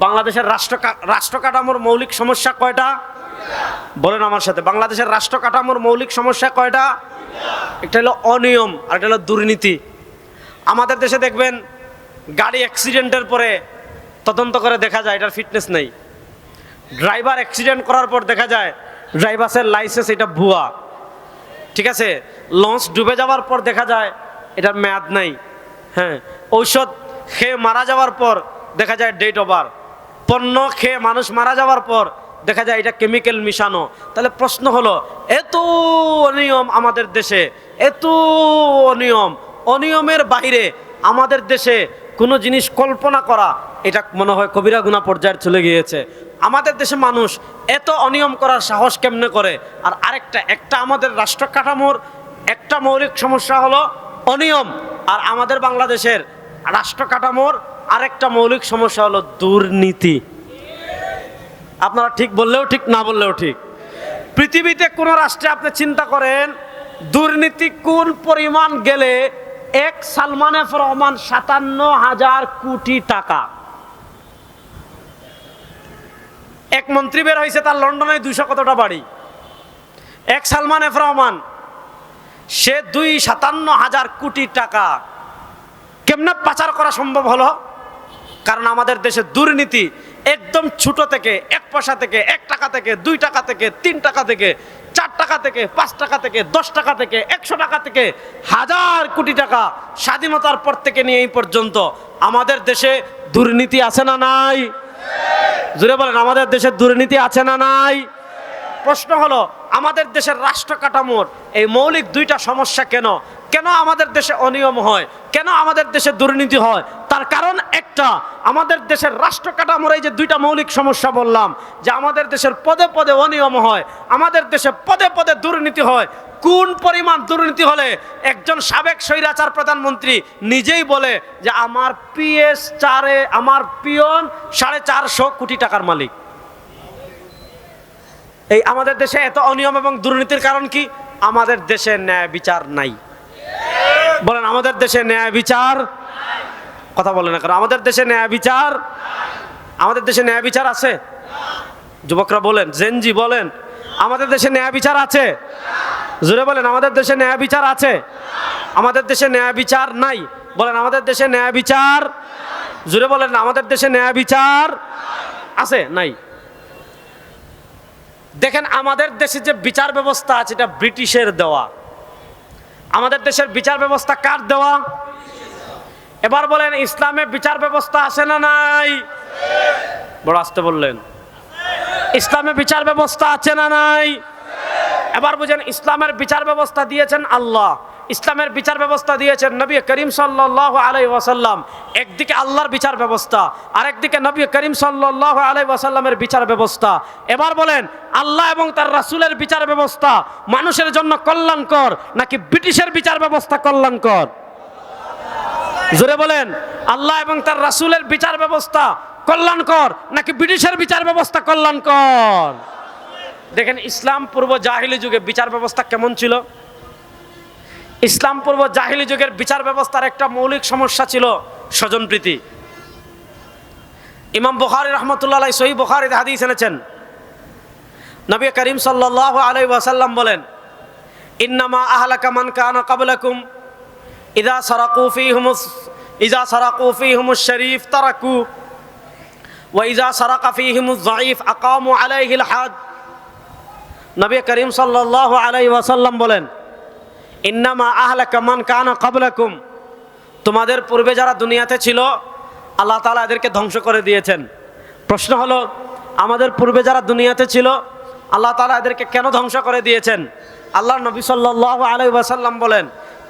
বাংলাদেশের রাষ্ট্র কাঠামোর মৌলিক সমস্যা কয়টা? বলেন আমার সাথে, বাংলাদেশের রাষ্ট্র কাঠামোর মৌলিক সমস্যা কয়টা? একটা হলো অনিয়ম, আর একটা হলো দুর্নীতি। আমাদের দেশে দেখবেন গাড়ি অ্যাক্সিডেন্টের পরে তদন্ত করে দেখা যায় এটার ফিটনেস নেই। ড্রাইভার অ্যাক্সিডেন্ট করার পর দেখা যায় ড্রাইভারের লাইসেন্স এটা ভুয়া, ঠিক আছে। লঞ্চ ডুবে যাওয়ার পর দেখা যায় এটার মেয়াদ নাই। হ্যাঁ, ঔষধ খেয়ে মারা যাওয়ার পর দেখা যায় ডেট ওভার। পণ্য খেয়ে মানুষ মারা যাওয়ার পর দেখা যায় এটা কেমিক্যাল মিশানো। তাহলে প্রশ্ন হলো, এত অনিয়ম আমাদের দেশে, এত অনিয়মের বাইরে আমাদের দেশে কোনো জিনিস কল্পনা করা এটা মনে হয় কবিরা গুনাহ পর্যায়ে চলে গিয়েছে। আমাদের দেশে মানুষ এত অনিয়ম করার সাহস কেমনে করে? আর একটা আমাদের রাষ্ট্র কাঠামোর একটা মৌলিক সমস্যা হলো অনিয়ম, আর আমাদের বাংলাদেশের রাষ্ট্র কাঠামোর আরেকটা মৌলিক সমস্যা হলো দুর্নীতি। আপনারা ঠিক বললেও ঠিক, না বললেও ঠিক। পৃথিবীতে কোন রাষ্ট্রে আপনি চিন্তা করেন দুর্নীতি কোন পরিমাণ গেলে এক সালমান এফ রহমান 57,000 কোটি টাকা। এক মন্ত্রী বের হয়েছে, তার লন্ডনে 200 কতটা বাড়ি। এক সালমান এফ রহমান, সে 57,000 কোটি টাকা কেমনে পাচার করা সম্ভব হলো? কারণ আমাদের দেশে দুর্নীতি একদম ছোট থেকে, 1 পয়সা থেকে, 1 টাকা থেকে, 2 টাকা থেকে, 3 টাকা থেকে, 4 টাকা থেকে, 5 টাকা থেকে, 10 টাকা থেকে, 100 টাকা থেকে 1000 কোটি টাকা স্বাধীনতার পর থেকে নিয়ে এই পর্যন্ত আমাদের দেশে দুর্নীতি আছে না নাই? জোরে বলেন, আমাদের দেশে দুর্নীতি আছে না নাই? প্রশ্ন হলো, আমাদের দেশের রাষ্ট্র কাঠামোর এই মৌলিক দুইটা সমস্যা কেন? কেন আমাদের দেশে অনিয়ম হয়? কেন আমাদের দেশে দুর্নীতি হয়? তার কারণ একটা, আমাদের দেশের রাষ্ট্র কাঠামোর এই যে দুইটা মৌলিক সমস্যা বললাম, যে আমাদের দেশের পদে পদে অনিয়ম হয়, আমাদের দেশে পদে পদে দুর্নীতি হয়। কোন পরিমাণ দুর্নীতি হলে একজন সাবেক স্বৈরাচার প্রধানমন্ত্রী নিজেই বলে যে আমার আমার পিয়ন 450 কোটি টাকার মালিক। এই আমাদের দেশে এত অনিয়ম এবং দুর্নীতির কারণ কি? আমাদের দেশে ন্যায় বিচার নাই। বলেন, আমাদের দেশে ন্যায় বিচার, কথা বলেন না কারণ আমাদের দেশে ন্যায় বিচার, আমাদের দেশে ন্যায় বিচার আছে? যুবকরা বলেন, জেনজি বলেন, আমাদের দেশে ন্যায় বিচার আছে? জোরে বলেন, আমাদের দেশে ন্যায় বিচার আছে? আমাদের দেশে ন্যায় বিচার নাই। বলেন, আমাদের দেশে ন্যায় বিচার, জোরে বলেন, আমাদের দেশে ন্যায় বিচার আছে নাই? দেখেন, আমাদের দেশে যে বিচার ব্যবস্থা আছে এটা ব্রিটিশের দেওয়া। আমাদের দেশের বিচার ব্যবস্থা কার দেওয়া? এবার বলেন, ইসলামে বিচার ব্যবস্থা আছে না নাই? বড় আস্তে বললেন, ইসলামে বিচার ব্যবস্থা আছে না নাই? এবার বুঝেন, ইসলামের বিচার ব্যবস্থা দিয়েছেন আল্লাহ, ইসলামের বিচার ব্যবস্থা দিয়েছেন নবী করিম সাল্লাল্লাহু আলাইহি ওয়াসাল্লাম। একদিকে আল্লাহর বিচার ব্যবস্থা, আরেকদিকে নবী করিম সাল্লাল্লাহু আলাইহি ওয়াসাল্লামের বিচার ব্যবস্থা। এবার বলেন, আল্লাহ এবং তার রাসূলের বিচার ব্যবস্থা মানুষের জন্য কল্যাণকর নাকি ব্রিটিশের বিচার ব্যবস্থা কল্যাণকর? জোরে বলেন, আল্লাহ এবং তার রাসূলের বিচার ব্যবস্থা কল্যাণকর নাকি ব্রিটিশের বিচার ব্যবস্থা কল্যাণকর? দেখেন, ইসলাম পূর্ব জাহিলি যুগে বিচার ব্যবস্থা কেমন ছিল? ইসলাম পূর্ব জাহিলি যুগের বিচার ব্যবস্থার একটা মৌলিক সমস্যা ছিল স্বজনপ্রীতি। ইমাম বুখারী রাহমাতুল্লাহ আলাইহি সহিহ বুখারীতে হাদিস এনেছেন, নবী করিম সাল্লাল্লাহু আলাইহি ওয়াসাল্লাম বলেন, ইন্নামা আহলাকা মান কানা ক্বাবলাকুম ইযা সারাকু ফীহিমুশ শরীফ তারাকু ওয়া ইযা সারাকা ফীহিমুয যায়ীফ আকামু আলাইহিল হাদ। নবী করিম সাল্লাল্লাহু আলাইহি ওয়াসাল্লাম বলেন, ইন্নামা আহলাকা মান কানা ক্বাবলাকুম, তোমাদের পূর্বে যারা দুনিয়াতে ছিল আল্লাহ তাআলা এদেরকে ধ্বংস করে দিয়েছেন। প্রশ্ন হলো, আমাদের পূর্বে যারা দুনিয়াতে ছিল আল্লাহ তাআলা এদেরকে কেন ধ্বংস করে দিয়েছেন? আল্লাহর নবী সাল্লাল্লাহু আলাইহি ওয়াসাল্লাম বলেন,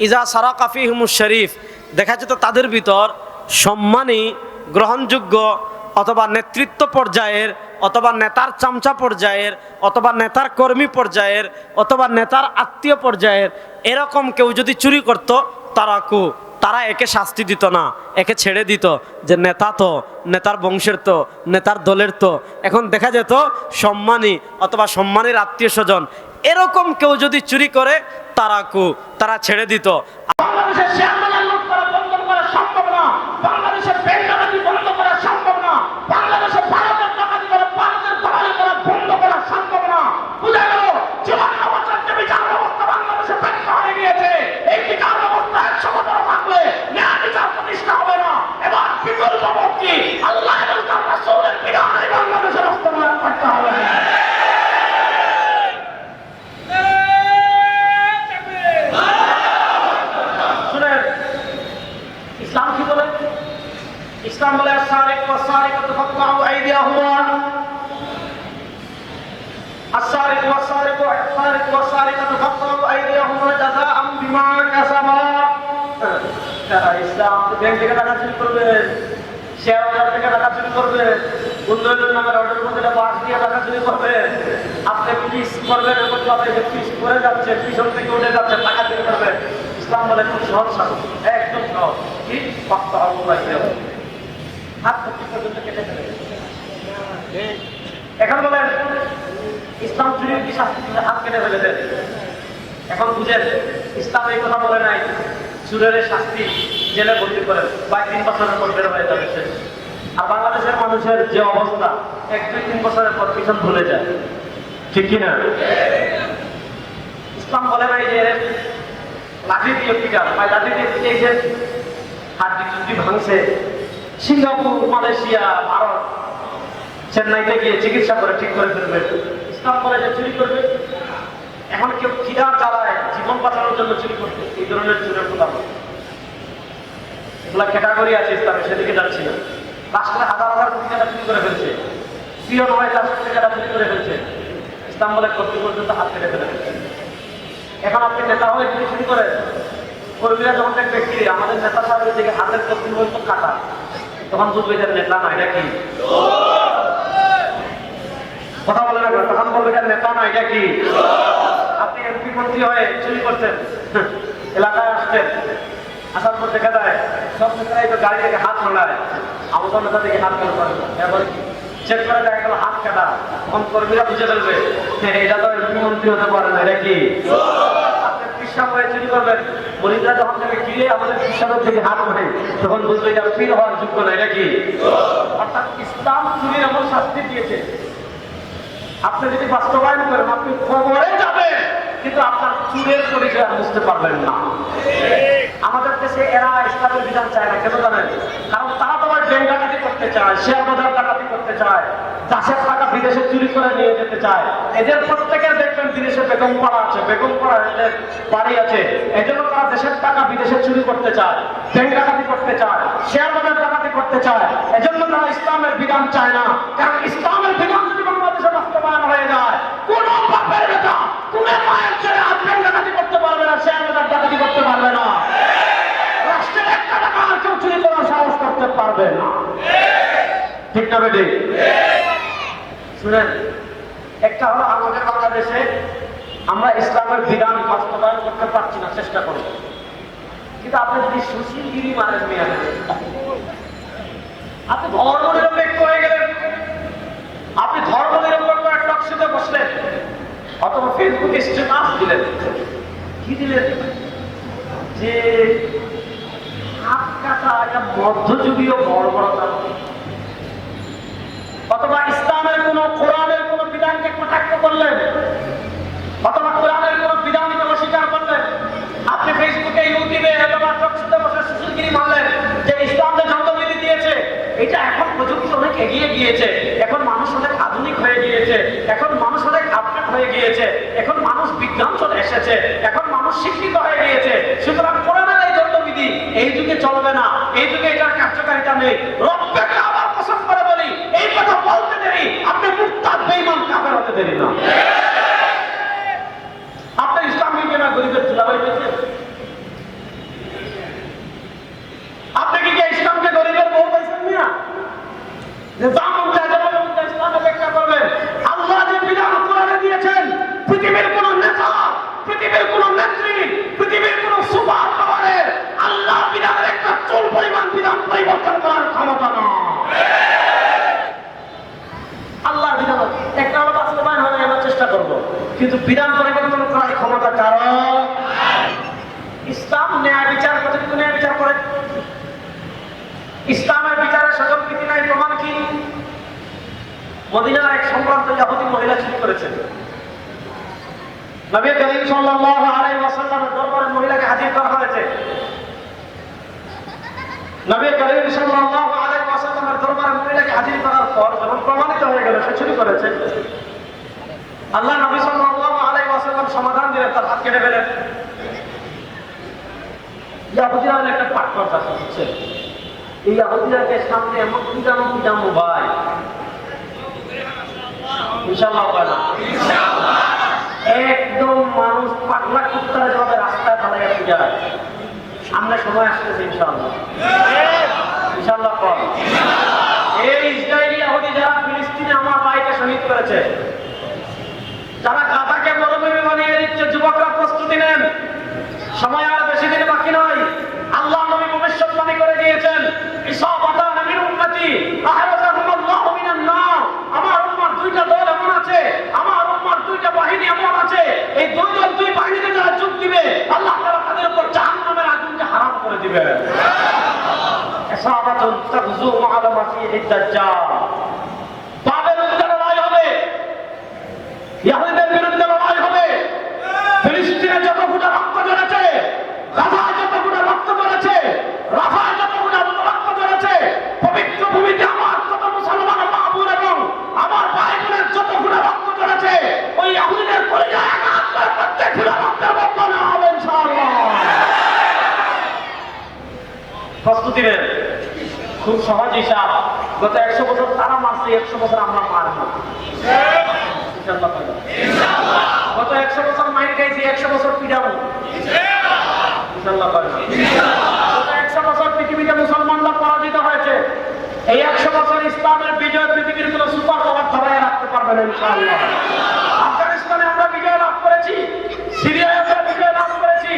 ইজা সারাকা ফীহিমুশ শরীফ, দেখা যেত তাদের ভিতর সম্মানী, গ্রহণযোগ্য অথবা নেতৃত্ব পর্যায়ের অথবা নেতার চামচা পর্যায়ের অথবা নেতার কর্মী পর্যায়ের অথবা নেতার আত্মীয় পর্যায়ের এরকম কেউ যদি চুরি করত, তারা একে শাস্তি দিত না, একে ছেড়ে দিত যে নেতা তো, নেতার বংশের তো, নেতার দলের তো। এখন দেখা যেত সম্মানী অথবা সম্মানের আত্মীয় স্বজন এরকম কেউ যদি চুরি করে তারা ছেড়ে দিত। বাংলাদেশের শেয়ার বাজার লুট করা বন্ধ করা সম্ভব না, বাংলাদেশের ব্যাংক ডাকাতি বন্ধ করা সম্ভব না, বাংলাদেশের ভারতের ডাকাতি করা, ভারতের দালালি করা বন্ধ করা সম্ভব না। বুঝা গেল, 54 বছর যে বিচার ব্যবস্থা বাংলাদেশে ব্যর্থ হয়ে গিয়েছে, এই বিচার ব্যবস্থা 100 বছর থাকলে ন্যায় বিচার প্রতিষ্ঠা হবে না। এবার বিকল্প পক্ষে আল্লাহ এবং তার রাসূলের বিধান এই বাংলাদেশে বাস্তবায়ন করতে হবে। ইসলাম কি বলে? ইসলাম বলে আস-সারিক ওয়াস-সারিকাতু ফাকতাউ আইদিয়াহুমা, আস-সারিক ওয়াস-সারিকাতু ফাকতাউ আইদিয়াহুমা জাযাআম বিমা কাসাবা। ইসলাম ব্যাংক থেকে টাকা চুরি করবে, শেয়ার বাজার থেকে টাকা চুরি করবে, উন্নয়নের নামের অর্ডার মধ্যে বাস দিয়ে টাকা চুরি করবে, আপনি পুলিশ করবেন এমন ভাবে যে পুলিশ করে যাচ্ছে, পিছন থেকে উঠে যাচ্ছে, টাকা চুরি করবে। ইসলাম বলে খুব সহজ শাসন, একদম সহজ। কি পাক্তা হাত পর্যন্ত কেটে ফেলে। এখন বলেন ইসলাম চুরির কি শাস্তি দিলে হাত কেটে ফেলে দেন? এখন বুঝেন, ইসলাম এই কথা বলে নাই চুরের শাস্তি জেলে বন্দি করেন, 2-3 বছরের পর বের হয়ে যাবে শেষ। আর বাংলাদেশের মানুষের যে অবস্থা, 1-2-3 বছরের পর পিছন ভুলে যায়, ঠিক কিনা? ইসলাম বলে নাই যে লাঠি দিয়ে পিটান, লাঠি দিয়ে পিটিয়েছে, হাড্ডি চুটি ভাঙছে, সিঙ্গাপুর, মালয়েশিয়া, ভারত, চেন্নাইতে গিয়ে চিকিৎসা করে ঠিক করে ফেলবে। ইসলাম বলে যে চুরি করবে। এখন কেউ খিদার জ্বালায় জীবন বাঁচানোর জন্য চুরি করবে, এই ধরনের চুরের কথা বলে। এগুলা ক্যাটাগরি আছে ইসলামে, সেদিকে যাচ্ছি না। রাষ্ট্রে হাজার হাজার কোটি টাকা চুরি করে ফেলছে, প্রিয় নয় 4 কোটি টাকা চুরি করে ফেলছে, ইসলাম বলে কর্তৃ পর্যন্ত হাত কেটে ফেলে ফেলছে। এখন আপনি নেতা হয়ে যদি চুরি করেন, কর্মীরা যখন দেখবে কি আমাদের নেতা সাহেবের দিকে হাতের কর্তৃ পর্যন্ত কাটা, তখন বুঝবে যে নেতা না, এটা কি? কথা বলে না, তখন বলবে এটা নেতা না, এটা কি? আপনি এমপি মন্ত্রী হয়ে চুরি করছেন, এলাকায় আসছেন, আসার পর দেখা যায় সব নেতারাই তো গাড়ি থেকে হাত নোড়ায়, আমাদের নেতা থেকে হাত কেন করে না, এবারে চেক করে দেখা গেল হাত কাটা, তখন কর্মীরা বুঝে ফেলবে এটা তো এমপি মন্ত্রী হতে পারে না, এটা কি? আপনি পিসাব হয়ে চুরি করবেন, মরিদরা যখন থেকে গিয়ে আমাদের পিসাবের থেকে হাত ওঠে, তখন বুঝবে এটা ফির হওয়ার যোগ্য না, এটা কি? অর্থাৎ ইসলাম চুরির এমন শাস্তি দিয়েছে, আপনি যদি বাস্তবায়ন করেন আপনি খবরে যাবেন, কিন্তু আপনার চুরের পরিচয় বুঝতে পারবেন না। আমাদের দেশে এরা ইসলামের বিধান চায় না, কেন জানেন? কারণ তারা তোমার ব্যাংক ডাকাতি করতে চায়, শেয়ার বাজার ডাকাতি করতে চায়, চাষের টাকা বিদেশে চুরি করে নিয়ে যেতে চায়। এদের প্রত্যেকের দেখবেন বিদেশে বেগমপাড়া আছে, বেগমপাড়া এদের বাড়ি আছে, এই জন্য তারা দেশের টাকা বিদেশে চুরি করতে চায়, ব্যাংক ডাকাতি করতে চায়, শেয়ার বাজার ডাকাতি করতে চায়। এজন্য তারা ইসলামের বিধান চায় না, কারণ ইসলামের বিধান যদি বাংলাদেশে বাস্তবায়ন হয়ে যায়, কোন বাপের বেটা, কোন মায়ের ছেলে ব্যাংক ডাকাতি করতে পারবে না, শেয়ার বাজার ডাকাতি করতে পারবে না, রাষ্ট্রের একটা টাকা আর কেউ চুরি করার সাহস করতে পারবে না, ঠিক না বেটি? শুনেন, একটা হলো আমাদের বাংলাদেশে আমরা ইসলামের বিধান বাস্তবায়ন করতে পারছি না, চেষ্টা করব, কিন্তু আপনি যদি সুশীলগিরি মানেন মেয়ে, আপনি ধর্ম নিরপেক্ষ হয়ে গেলেন, আপনি ধর্ম নিরপেক্ষ একটা টকশোতে বসলেন অথবা ফেসবুকে স্ট্যাটাস দিলেন, কি দিলেন যে হাত কাটা একটা মধ্যযুগীয় বর্বরতা, অথবা ইসলামের কোন কোরআনের কোন বিধানকে কটাক্ষ করলেন, অথবা কোরআনের কোন বিধানকে অস্বীকার করলেন, আপনি ফেসবুকে, ইউটিউবে অথবা টকশোতে বসে সুশীলগিরি মানলেন যে ইসলাম যে জন্মবিধি দিয়েছে এটা এখন প্রযুক্তি অনেক এগিয়ে গিয়েছে, এখন মানুষ অনেক আধুনিক হয়ে গিয়েছে, এখন মানুষ অনেক আপডেট হয়ে গিয়েছে, এখন মানুষ বিজ্ঞান চলে এসেছে, এখন মানুষ শিক্ষিত হয়ে গিয়েছে, সুতরাং কোরআনের এই জন্মবিধি এই যুগে চলবে না, এই যুগে এটার কার্যকারিতা নেই। রব্বকে আবার কসম করে বলি, এই কথা বলতে দেরি, আপনি মুরতাদ বেঈমান কাফের হতে দেরি না। আপনি ইসলাম নিয়ে না গরিবের জুলাবাই পেয়েছেন? আপনি কি ইসলামকে গরিবের বউ পাইছেন না? যে জামুন জায়গায় ইসলামে ব্যাখ্যা করবেন। আল্লাহ যে বিধান কোরআনে দিয়েছেন, পৃথিবীর কোন নেতা, পৃথিবীর কোন নেত্রী, পৃথিবীর কোন সুপার পাওয়ারের আল্লাহ বিধানের একটা চুল পরিমাণ বিধান পরিবর্তন করার ক্ষমতা নয়। আল্লাহর বিধান একটা হলো বাস্তবায়ন হবে, আমরা চেষ্টা করব, কিন্তু বিধান পরিবর্তন করার ক্ষমতা কারো। ইসলাম ন্যায় বিচার কতটুকু ন্যায় বিচার করে? ইসলামের বিচারে সজীবী নাই, প্রমাণ কি? মদিনার এক সম্ভ্রান্ত ইহুদি মহিলা চুরি করেছেন। নবী করিম সাল্লাল্লাহু আলাইহি ওয়াসাল্লামের দরবারে মহিলাকে হাজির করা হয়েছে। নবী করিম সাল্লাল্লাহু আলাইহি ওয়াসাল্লামের দরবারে মহিলাকে হাজির করার পর যখন প্রমাণিত হয়ে গেল সে চুরি করেছে, আল্লাহ নবী সাল্লাল্লাহু আলাইহি ওয়াসাল্লাম সমাধান দিলেন, তার হাত কেটে ফেলেন। ইহুদিরা একটা পাটকর চাষ করছে, এই ইহুদিরাকে সামনে এমন পিটানো ভাই, ইনশাআল্লাহ বলা একদম মানুষ পাগলা কুত্তার যেভাবে রাস্তায় দাঁড়িয়ে যায়, সামনে সময় আসতেছে ইনশাআল্লাহ, ইনশাআল্লাহ কর। এই ইসরায়েলি ইহুদি যারা ফিলিস্তিনে আমার ভাইকে শহীদ করেছে, যারা গাজাকে মরুভূমি বানিয়ে দিচ্ছে, যুবকরা প্রস্তুতি নেন, সময় আর বেশি দিন বাকি নয়। আল্লাহ নবী ভবিষ্যৎবাণী করে দিয়েছেন, ইসাবাতান মিন উম্মতি আহরাজাহুমুল্লাহু মিনান নার। আমার উম্মার দুইটা দল এমন আছে, আমার উম্মার দুইটা বাহিনী এমন আছে, এই দুই দল দুই বাহিনীতে যারা যোগ দিবে আল্লাহ তাআলা তাদের উপর জাহান্নামের আগুনকে হারাম করে দিবেন। ইসাবাতুন তাগজু মা'আল মাসিহিদ দাজ্জাল। তাদের বিরুদ্ধে লড়াই হবে, ইহুদিদের বিরুদ্ধে লড়াই হবে। ফিলিস্তিনে যত ফুটা রক্ত ঝরেছে, গাজায় যত ফুটা রক্ত ঝরেছে, রাফায় যত ফুটা রক্ত ঝরেছে, পবিত্র ভূমিতে আমার যত মুসলমান মা বোন এবং আমার ভাই বোনের যত ফুটা রক্ত ঝরেছে, ওই ইহুদিদের পরিচয় আঘাত করে প্রত্যেক ফুটা রক্তের বদলে হবে ইনশাআল্লাহ। প্রস্তুতি নেন, খুব সহজ হিসাব। গত 100 বছর তারা মারছে, 100 বছর আমরা মারব ইনশাআল্লাহ। গত 100 বছর মাইর খাইছি, 100 বছর পিটাবো ইনশাআল্লাহ। গত 100 বছর পৃথিবীতে মুসলমানরা পরাজিত হয়েছে, এই 100 বছর ইসলামের বিজয় পৃথিবীর কোন সুপার পাওয়ার ধরায় রাখতে পারবে না ইনশাআল্লাহ। আফগানিস্তানে আমরা বিজয় লাভ করেছি, সিরিয়ায় আমরা বিজয় লাভ করেছি,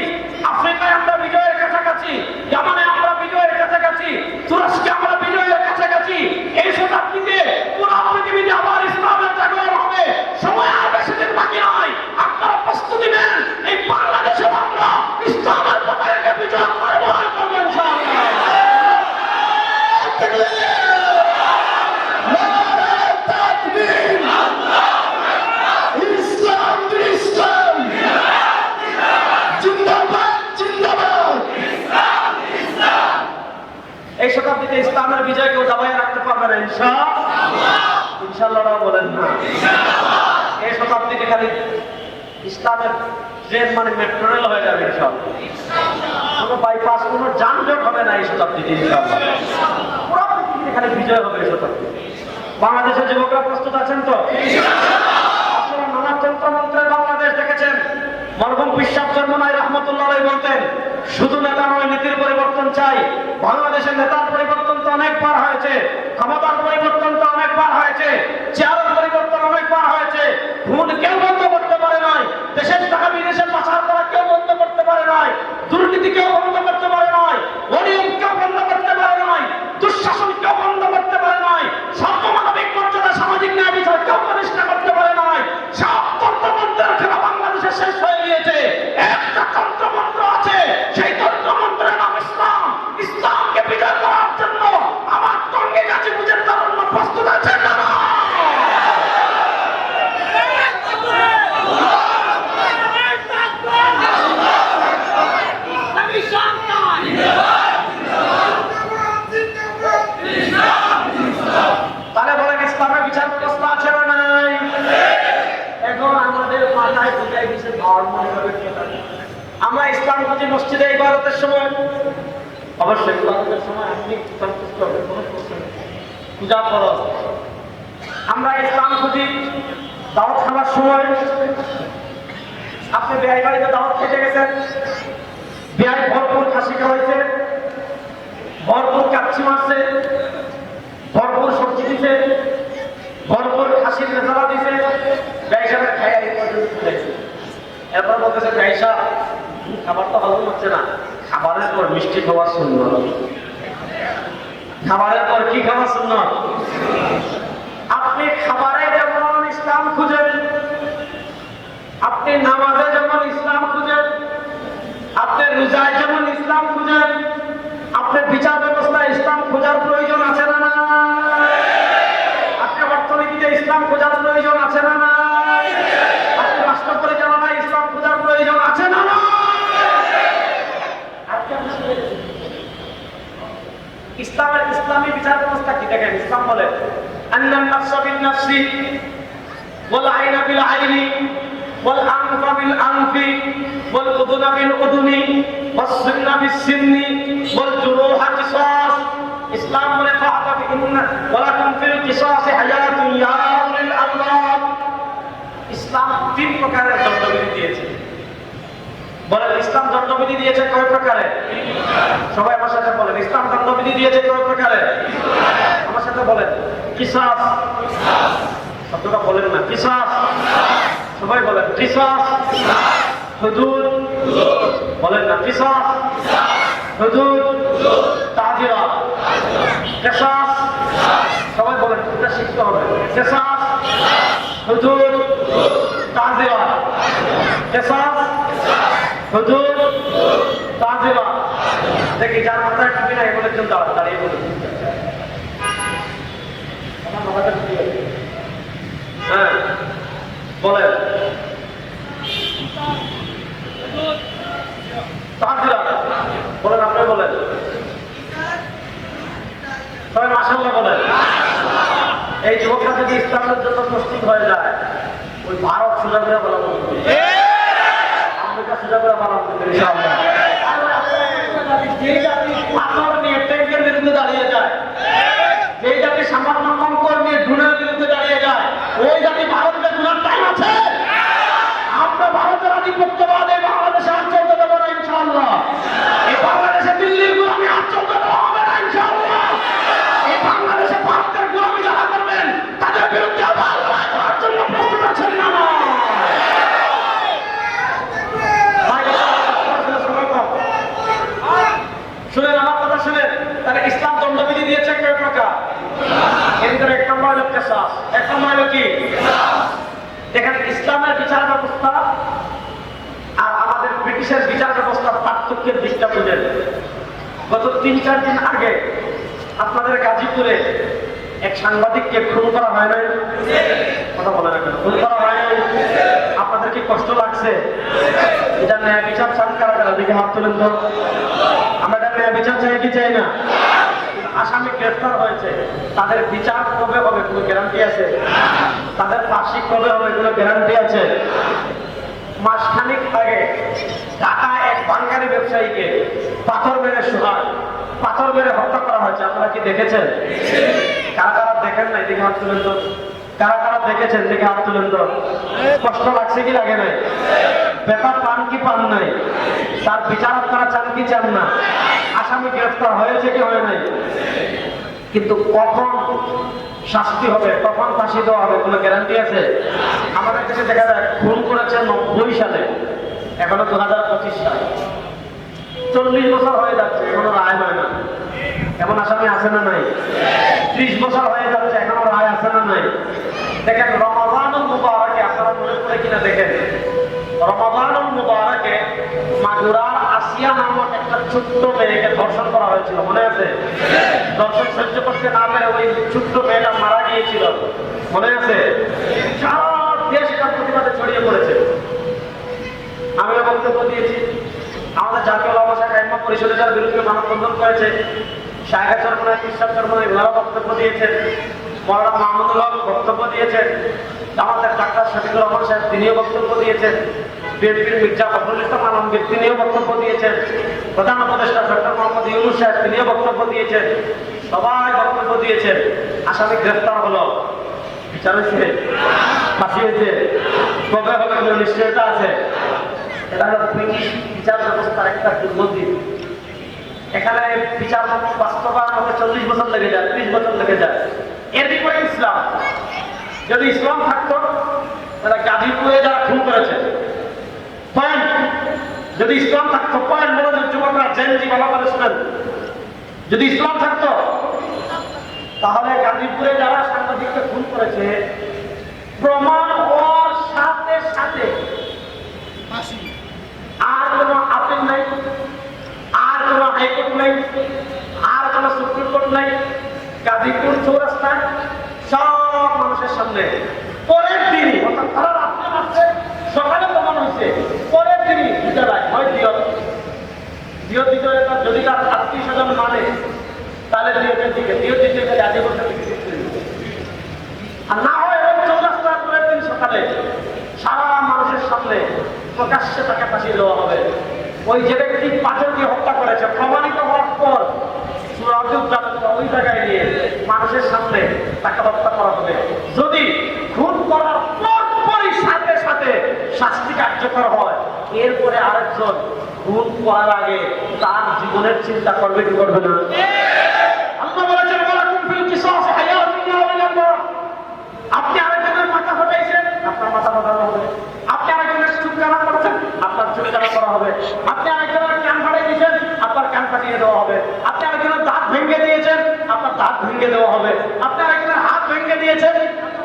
আফ্রিকায় আমরা বিজয়ের কাছাকাছি, ইয়ামানে আমরা বিজয়ের কাছাকাছি, তুরস্কে আমরা বিজয়ের কাছাকাছি। এই শতাব্দীতে পুরো পৃথিবীতে আবার ইসলামের জাগরণ হবে, সময় আর বেশি দিন বাকি নয়। আপনারা প্রস্তুতি নেন, এই বাংলাদেশে আমরা ইসলামের পতাকাকে বিজয় করব ইনশাআল্লাহ। এই শতাব্দীতে ইসলামের বিজয় কেউ দাবায় রাখতে পারবে না ইনশাআল্লাহ বলেন না। এই শতাব্দীতে খালি ইসলামের ট্রেন মানে মেট্রো রেল হয়ে যাবে ইনশাআল্লাহ, কোনো বাইপাস কোনো যানজট হবে না এই শতাব্দীতে ইনশাআল্লাহ। পুরো পৃথিবীতে খালি বিজয় হবে এই শতাব্দীতে। বাংলাদেশের যুবকরা প্রস্তুত আছেন তো? আপনারা নানা তন্ত্রমন্ত্রের বাংলাদেশ দেখেছেন। মরহুম বিশ্বাস চরমনাই রহমতুল্লাহ আলাইহি বলতেন, শুধু নেতা নয়, নীতির পরিবর্তন চাই। বাংলাদেশের নেতার পরিবর্তন তো অনেকবার হয়েছে, ক্ষমতার পরিবর্তন তো অনেকবার হয়েছে, চেয়ারের পরিবর্তন অনেকবার হয়েছে। খুন কেউ বন্ধ করতে পারে নাই, দেশের টাকা বিদেশে পাচার করা কেউ বন্ধ করতে পারে নাই, দুর্নীতি কেউ বন্ধ করতে পারে নাই, অনিয়ম কেউ বন্ধ করতে পারে নাই, দুঃশাসন কেউ বন্ধ করতে পারে নাই, সর্বমানবিক মর্যাদা সামাজিক ন্যায় বিচার কেউ প্রতিষ্ঠা করতে পারে নাই। সব তন্ত্রমন্ত্রের খেলা বাংলাদেশে শেষ হয়ে গিয়েছে। একটা তন্ত্রমন্ত্র আছে, সেই তন্ত্রমন্ত্রের নাম ইসলাম। ইসলামকে বিজয় করার জন্য আমার টঙ্গী গাজীপুরের তারুণ্য প্রস্তুত আছে না? তাহলে বলেন ইসলামের বিচার ব্যবস্থা আছে না নাই? এখন আমাদের মাথায় ঢুকে গেছে ধর্ম। আমরা ইসলাম খুঁজি মসজিদে ইবাদতের সময় অবশ্যই ইবাদতের সময় আপনি সন্তুষ্ট হবেন, কোনো প্রশ্ন নেই। পূজা ফরজ। আমরা ইসলাম খুঁজি দাওয়াত খাওয়ার সময়। আপনি বিয়ে বাড়িতে দাওয়াত খেতে গেছেন, বিয়ে ভরপুর খাসি খাওয়াইছে, ভরপুর কাচ্চি মারছে, ভরপুর সবজি দিছে, ভরপুর খাসির রেজালা দিছে, ব্যয়সাবের খাইয়া এই পর্যন্ত দিয়েছে। এরপর বলতেছে ব্যয়সা খাবার তো হজম হচ্ছে না, খাবারের পর মিষ্টি খাওয়ার সুন্নত। খাবারের পর কি খাওয়ার সুন্নত? আপনি খাবারে যেমন ইসলাম খুঁজেন, আপনি নামাজে যেমন ইসলাম খুঁজেন, আপনি রোজায় যেমন ইসলাম খুঁজেন, আপনার বিচার ব্যবস্থায় ইসলাম খোঁজার প্রয়োজন আছে না না? আপনি অর্থনীতিতে ইসলাম খোঁজার প্রয়োজন আছে না না? আপনি রাষ্ট্র পরিচালনায় ইসলাম খোঁজার প্রয়োজন আছে না না? ইসলামের ইসলামী বিচার ব্যবস্থা কি দেখেন? ইসলাম বলে আন্নান নাফসা বিন নাফসি ওয়াল আইনা বিল আইনি ওয়াল আনফা বিল আনফি ওয়াল উযুনা বিল উযুনি ওয়াস সিন্না বিস সিন্নি ওয়াল জুরুহা কিসাস। ইসলাম বলে ফাআতাবি ইন্না ওয়ালাকুম ফিল কিসাসি হায়াতুন ইয়া উলিল আলবাব। ইসলাম তিন প্রকারের দণ্ডবিধি দিয়েছে। বলেন ইসলাম দণ্ডবিধি দিয়েছে কয় প্রকারে? সবাই আমার সাথে বলেন ইসলাম দণ্ডবিধি দিয়েছে কয় প্রকারে? আমার সাথে বলেন কিসাস। শব্দটা বলেন না, কিসাস। সবাই বলেন কিসাস। হুদুদ বলেন না, কিসাস হুদুদ তাজিরা। কিসাস সবাই বলেন, এটা শিখতে হবে। কিসাস হুদুদ তাজিরা। কিসাস হুদুদ তাজিরা। দেখি যার মাথায় টুপি নাই বলে একজন দাঁড়িয়ে বলুন। আমার মাথাটা টুপি আছে। হ্যাঁ বলেন তাজিরা বলেন, আপনি বলেন। সবাই মাশাআল্লাহ বলেন। এই যুবকরা যদি ইসলামের জন্য প্রস্তুত হয়ে যায়, ওই ভারত সোজা করে বলা বলবে, আমেরিকা সোজা করে বলা বলবে ইনশাআল্লাহ। যে জাতি পাথর নিয়ে ট্যাঙ্কের বিরুদ্ধে দাঁড়িয়ে যায়, যে জাতি সামান্য কঙ্কর নিয়ে ড্রোনের বিরুদ্ধে দাঁড়িয়ে যায়, ওই জাতি ভারতকে ড্রোনের টাইম আছে? আমরা ভারতের আধিপত্যবাদ এই বাংলাদেশে আর চলতে দেবো না ইনশাআল্লাহ। এই বাংলাদেশে দিল্লির গোলামি আর চলতে দেওয়া হবে না ইনশাআল্লাহ। এই বাংলাদেশে ভারতের গোলামি যারা করবেন তাদের বিরুদ্ধে আবার লড়াই করার জন্য প্রস্তুত আছেন না? শুনেন আমার কথা শুনেন। তাহলে ইসলাম দণ্ডবিধি দিয়েছে কয় প্রকার? এর ভিতরে এক নম্বর হলো কিসাস। এক নম্বর হলো কি? দেখেন ইসলামের বিচার ব্যবস্থা আর আমাদের ব্রিটিশের বিচার ব্যবস্থার পার্থক্যের দিকটা বুঝেন। গত ৩-৪ দিন আগে আপনাদের গাজীপুরে এক সাংবাদিককে খুন করা হয় নাই? কথা বলে না, খুন করা হয় নাই? আপনাদের কি কষ্ট লাগছে? এটা ন্যায় বিচার চান কারা কারা? দিকে হাত তুলেন তো। আমরা এটা ন্যায় বিচার চাই কি চাই না? আসামি গ্রেফতার হয়েছে, তাদের বিচার কবে হবে কোনো গ্যারান্টি আছে? তাদের ফাঁসি কবে হবে কোনো গ্যারান্টি আছে? মাসখানেক আগে ঢাকায় এক বাঙালি ব্যবসায়ীকে পাথর মেরে পাথর মেরে হত্যা করা হয়েছে। আপনারা কি দেখেছেন? কারা কারা দেখেন নাই দিকে হাত তুলেন তো। কারা কারা দেখেছেন দিকে হাত তুলেন তো। কষ্ট লাগছে কি লাগে নাই? ব্যথা পান কি পান নাই? তার বিচার আপনারা চান কি চান না? আসামি গ্রেফতার হয়েছে কি হয় নাই? কিন্তু কখন শাস্তি হবে, কখন ফাঁসি দেওয়া হবে কোনো গ্যারান্টি আছে? আমাদের দেশে দেখা যায় খুন করেছে ৯০ সালে, এখনো 2025 সাল, 40 বছর হয়ে যাচ্ছে, এখনো রায় হয় না। এমন আসামি আছে না নাই? 30 বছর হয়ে যাচ্ছে, এখনো রায় আছে না নাই? দেখেন রমাদানুল মুবারাকে আপনারা মনে করে কিনা দেখেন, রমাদানুল মুবারাকে মাগুরার আসিয়া নামক একটা ছোট্ট মেয়েকে ধর্ষণ করা হয়েছিল, মনে আছে? ধর্ষণ সহ্য করতে না পেরে ওই ছোট্ট মেয়েটা মারা গিয়েছিল, মনে আছে? সারা দেশ তার প্রতিবাদে ছড়িয়ে পড়েছে। আমিও বক্তব্য দিয়েছি। আমাদের জাতীয় ওলামা শাখা ইমাম পরিষদে যার বিরুদ্ধে মানববন্ধন করেছে, শায়খা চরমনায়, ইরশাদ চরমনায় ওনারা বক্তব্য দিয়েছেন, মওলানা মাহমুদুল হক বক্তব্য দিয়েছেন, আমাদের ডাক্তার শফিকুর রহমান সাহেব তিনিও বক্তব্য দিয়েছেন। বিএনপির মির্জা ফখরুল ইসলাম আলমগীর তিনিও বক্তব্য দিয়েছেন, প্রধান উপদেষ্টা ডক্টর মোহাম্মদ ইউনূস সাহেব তিনিও বক্তব্য দিয়েছেন, সবাই বক্তব্য দিয়েছেন। আসামি গ্রেফতার হলো, বিচার হয়েছে, ফাঁসি হয়েছে, কবে হবে কোনো নিশ্চয়তা আছে? এটা হলো ব্রিটিশ বিচার ব্যবস্থার একটা দুর্গতি। এখানে বিচার বাস্তবায়ন হতে 40 বছর লেগে যায়, 30 বছর লেগে যায়। এর বিপরীতে ইসলাম, যদি ইসলাম থাকতো তাহলে গাজীপুরে যারা খুন করেছে পয়েন্ট, যদি ইসলাম থাকতো পয়েন্ট, মনোযোগ যুবকরা জেনজি ভালো করে শুনেন, যদি ইসলাম থাকতো তাহলে গাজীপুরে যারা সাংবাদিককে খুন করেছে প্রমাণ হওয়ার সাথে সাথে আর কোনো আপিল নাই, আর কোনো হাইকোর্ট নাই, আর কোনো সুপ্রিম কোর্ট নাই, গাজীপুর চৌরাস্তায় সব মানুষের সামনে পরের দিনই, অর্থাৎ তারা রাত্রে মারছে, সকালে প্রমাণ হয়েছে, পরের দিনই বিচারায় হয় দিয়ত দিতে হলে তার যদি তার আত্মীয় স্বজন মানে তাহলে দিয়তের দিকে দিয়ত দিতে গেলে আগে বছর আর না হয় ওই চৌরাস্তায় পরের দিন সকালে সারা মানুষের সামনে প্রকাশ্যে তাকে ফাঁসি দেওয়া হবে। ওই যে ব্যক্তি পাঁচজনকে হত্যা করেছে প্রমাণিত হওয়ার পর ওই জায়গায় নিয়ে মানুষের সামনে তাকে হত্যা করা হবে। যদি খুন করার পরপরই সাথে সাথে শাস্তি কার্যকর হয়, এরপরে আরেকজন খুন করার আগে তার জীবনের চিন্তা করবে কি করবে না? আল্লাহ বলেছেন ওয়ালাকুম ফিল কিসাসি হায়াতুন ইয়া আল্লাহ। আপনি আরেকজনের মাথা ফাটাইছেন, আপনার মাথা ফাটানো হবে। আপনি আরেকজনের চুল কানা করছেন, আপনার চুল কানা করা হবে। আপনি আরেকজনের কান ফাটাই দিয়েছেন, আপনার কান ফাটিয়ে দেওয়া হবে। আপনি আরেকজনের দাঁত ভেঙে দিয়েছেন, আপনার দাঁত ভেঙে দেওয়া হবে। আপনি আরেকজনের হাত ভেঙে দিয়েছেন,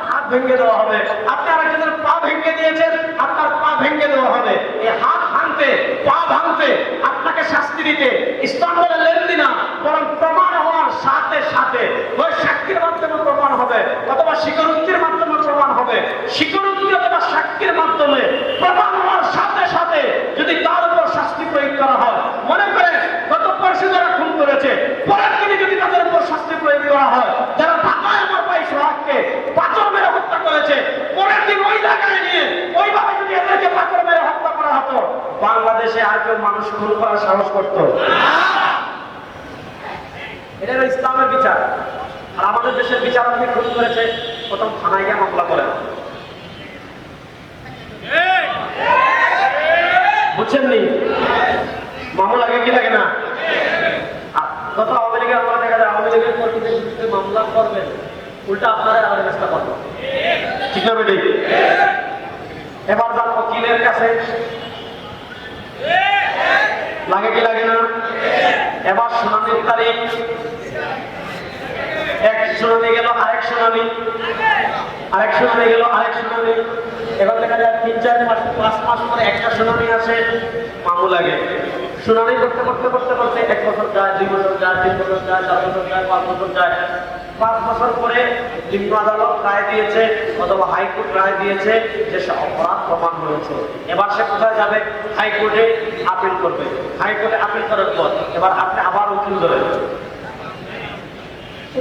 হাত ভেঙে দেওয়া হবে। আপনি আরেকজনের পা ভেঙে দিয়েছেন, আপনার পা ভেঙে দেওয়া হবে। এই হাত ভাঙতে, পা ভাঙতে, আপনাকে শাস্তি দিতে ইসলাম বলে লেনদি না, বরং প্রমাণ হওয়ার সাথে সাথে ওই সাক্ষীর মাধ্যমে প্রমাণ হবে অথবা স্বীকারোক্তির মাধ্যমে প্রমাণ হবে। স্বীকারোক্তি অথবা সাক্ষীর মাধ্যমে প্রমাণ হওয়ার সাথে সাথে যদি তার উপর শাস্তি প্রয়োগ করা হয়, মনে করেন গত পরশু যারা খুন করেছে পরের দিনে যদি তাদের উপর শাস্তি প্রয়োগ করা হয়, যারা ঢাকায় আমার ভাই সোহাগকে পাথর মেরে হত্যা করেছে, পরের দিন ওই জায়গায় নিয়ে ওইভাবে যদি এদেরকে পাথর মেরে হত্যা করা হতো, বাংলাদেশে আর কেউ মানুষ খুন করার সাহস করত? এটা হলো ইসলামের বিচার। আর আমাদের দেশের বিচার আপনি খুন করেছে, প্রথম থানায় গিয়ে মামলা করেন, বুঝছেন নি? মামলা লাগে কি লাগে না? কত আওয়ামী লীগের আমরা দেখা যায় আওয়ামী লীগের কর্মীদের বিরুদ্ধে মামলা করবেন, উল্টা আপনারা আলাদা চেষ্টা করবেন, ঠিক না বেটি? এবার যান উকিলের কাছে, লাগে কি লাগে না? এবার শুনানির তারিখ, এক শুনানি গেল, আরেক শুনানি, আরেক শুনানি গেল, আরেক শুনানি। এবার দেখা যায় 3-4 মাস 5 মাস পরে একটা শুনানি আসে, মামলা লাগে। শুনানি করতে করতে করতে করতে 1 বছর যায়, 2 বছর যায়, 3 বছর যায়, 4 বছর যায়, 5 বছর যায়। 5 বছর পরে নিম্ন আদালত রায় দিয়েছে অথবা হাইকোর্ট রায় দিয়েছে যে সে অপরাধ প্রমাণ হয়েছে। এবার সে কোথায় যাবে? হাইকোর্টে আপিল করবে। হাইকোর্টে আপিল করার পর এবার আপনি আবার উকিল ধরেন,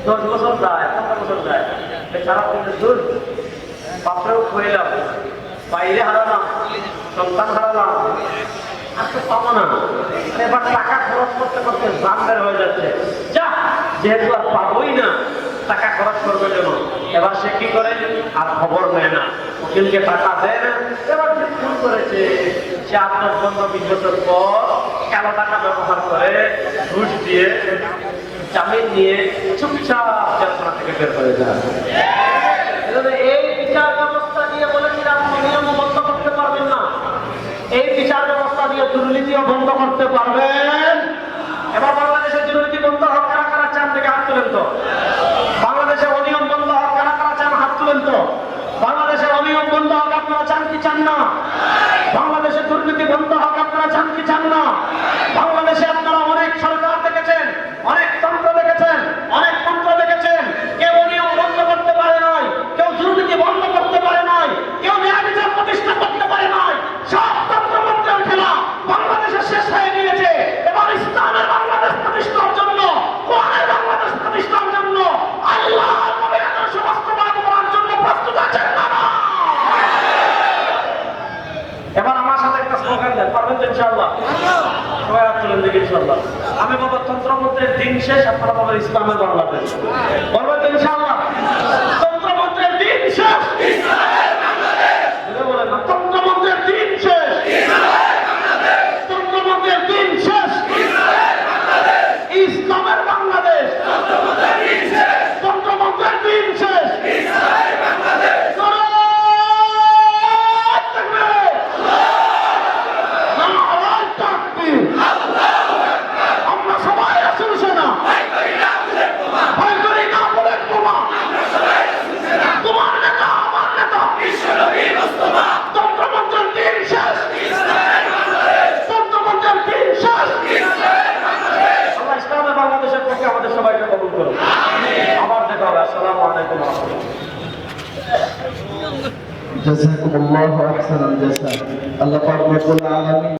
10 বছর যায়, 15 বছর যায়, বেচারা দূর বাপরেও খুঁজলাম, বাইরে হারালাম, সন্তান হারালাম, আর তো পাবো না। এবার টাকা খরচ করতে করতে জান বের হয়ে যাচ্ছে, যা যেহেতু আর পাবোই না, টাকা খরচ করবে কেন? এবার সে কি করে? আর খবর নেয় না, উকিলকে টাকা দেয় না। এবার যে খুন করেছে সে 8-10-15-20 বছর পর কালো টাকা ব্যবহার করে ঘুষ দিয়ে জামিন নিয়ে চুপচাপ জেলখানা থেকে বের হয়ে যায়। এই বিচার ব্যবস্থা দিয়ে বলেছিলাম নিয়ম বন্ধ করতে পারবেন না, এই বিচার ব্যবস্থা দিয়ে দুর্নীতিও বন্ধ করতে পারবেন। এবার বাংলাদেশের দুর্নীতি বন্ধ হোক, কারা কারা চান থেকে হাত তুলেন তো? বাংলাদেশে অনিয়ম বন্ধ হোক, কারা কারা চান হাত তুলেন তো? বাংলাদেশে অনিয়ম বন্ধ হোক, আপনারা চান কি চান না? বাংলাদেশে দুর্নীতি বন্ধ হোক, আপনারা চান কি চান না? বাংলাদেশে আপনারা অনেক সরকার দেখেছেন, অনেক তন্ত্র দেখেছেন, অনেক তন্ত্র দেখেছেন, কেউ অনিয়ম বন্ধ করতে পারে নাই, কেউ দুর্নীতি বন্ধ করতে পারে নাই, কেউ ন্যায় বিচার প্রতিষ্ঠা করতে পারে নাই। সব তন্ত্রমন্ত্রের খেলা বাংলাদেশে শেষ হয়ে গিয়েছে। এবার ইসলামের বাংলাদেশ সবাই হাত তুলেন দেখি ইনশাআল্লাহ। আমি বাবা তন্ত্রমন্ত্রের দিন শেষ, আপনারা বাবা ইসলামের বাংলাদেশ বলবেন তো ইনশাআল্লাহ। তন্ত্রমন্ত্রের দিন শেষ, বলেন না, তন্ত্রমন্ত্রের দিন শেষ, তন্ত্রমন্ত্রের দিন শেষ, ইসলামের বাংলাদেশ, তন্ত্রমন্ত্রের দিন শেষ। আমরা সবাই রাসূল সেনা, ভয় করি না বুলেট বোমা, তোমার নেতা আমার নেতা, তন্ত্রমন্ত্রের দিন শেষ, তন্ত্রমন্ত্রের দিন শেষ। আল্লাহ ইসলামের বাংলাদেশের পক্ষে আমাদের সবাইকে কবুল করুন। আবার দেখা হবে। আসসালামু আলাইকুম ওয়া রাহমাতুল্লাহ। জাযাকুমুল্লাহু আহসানাল জাযা। আল্লাহ পাক রব্বুল আলামিন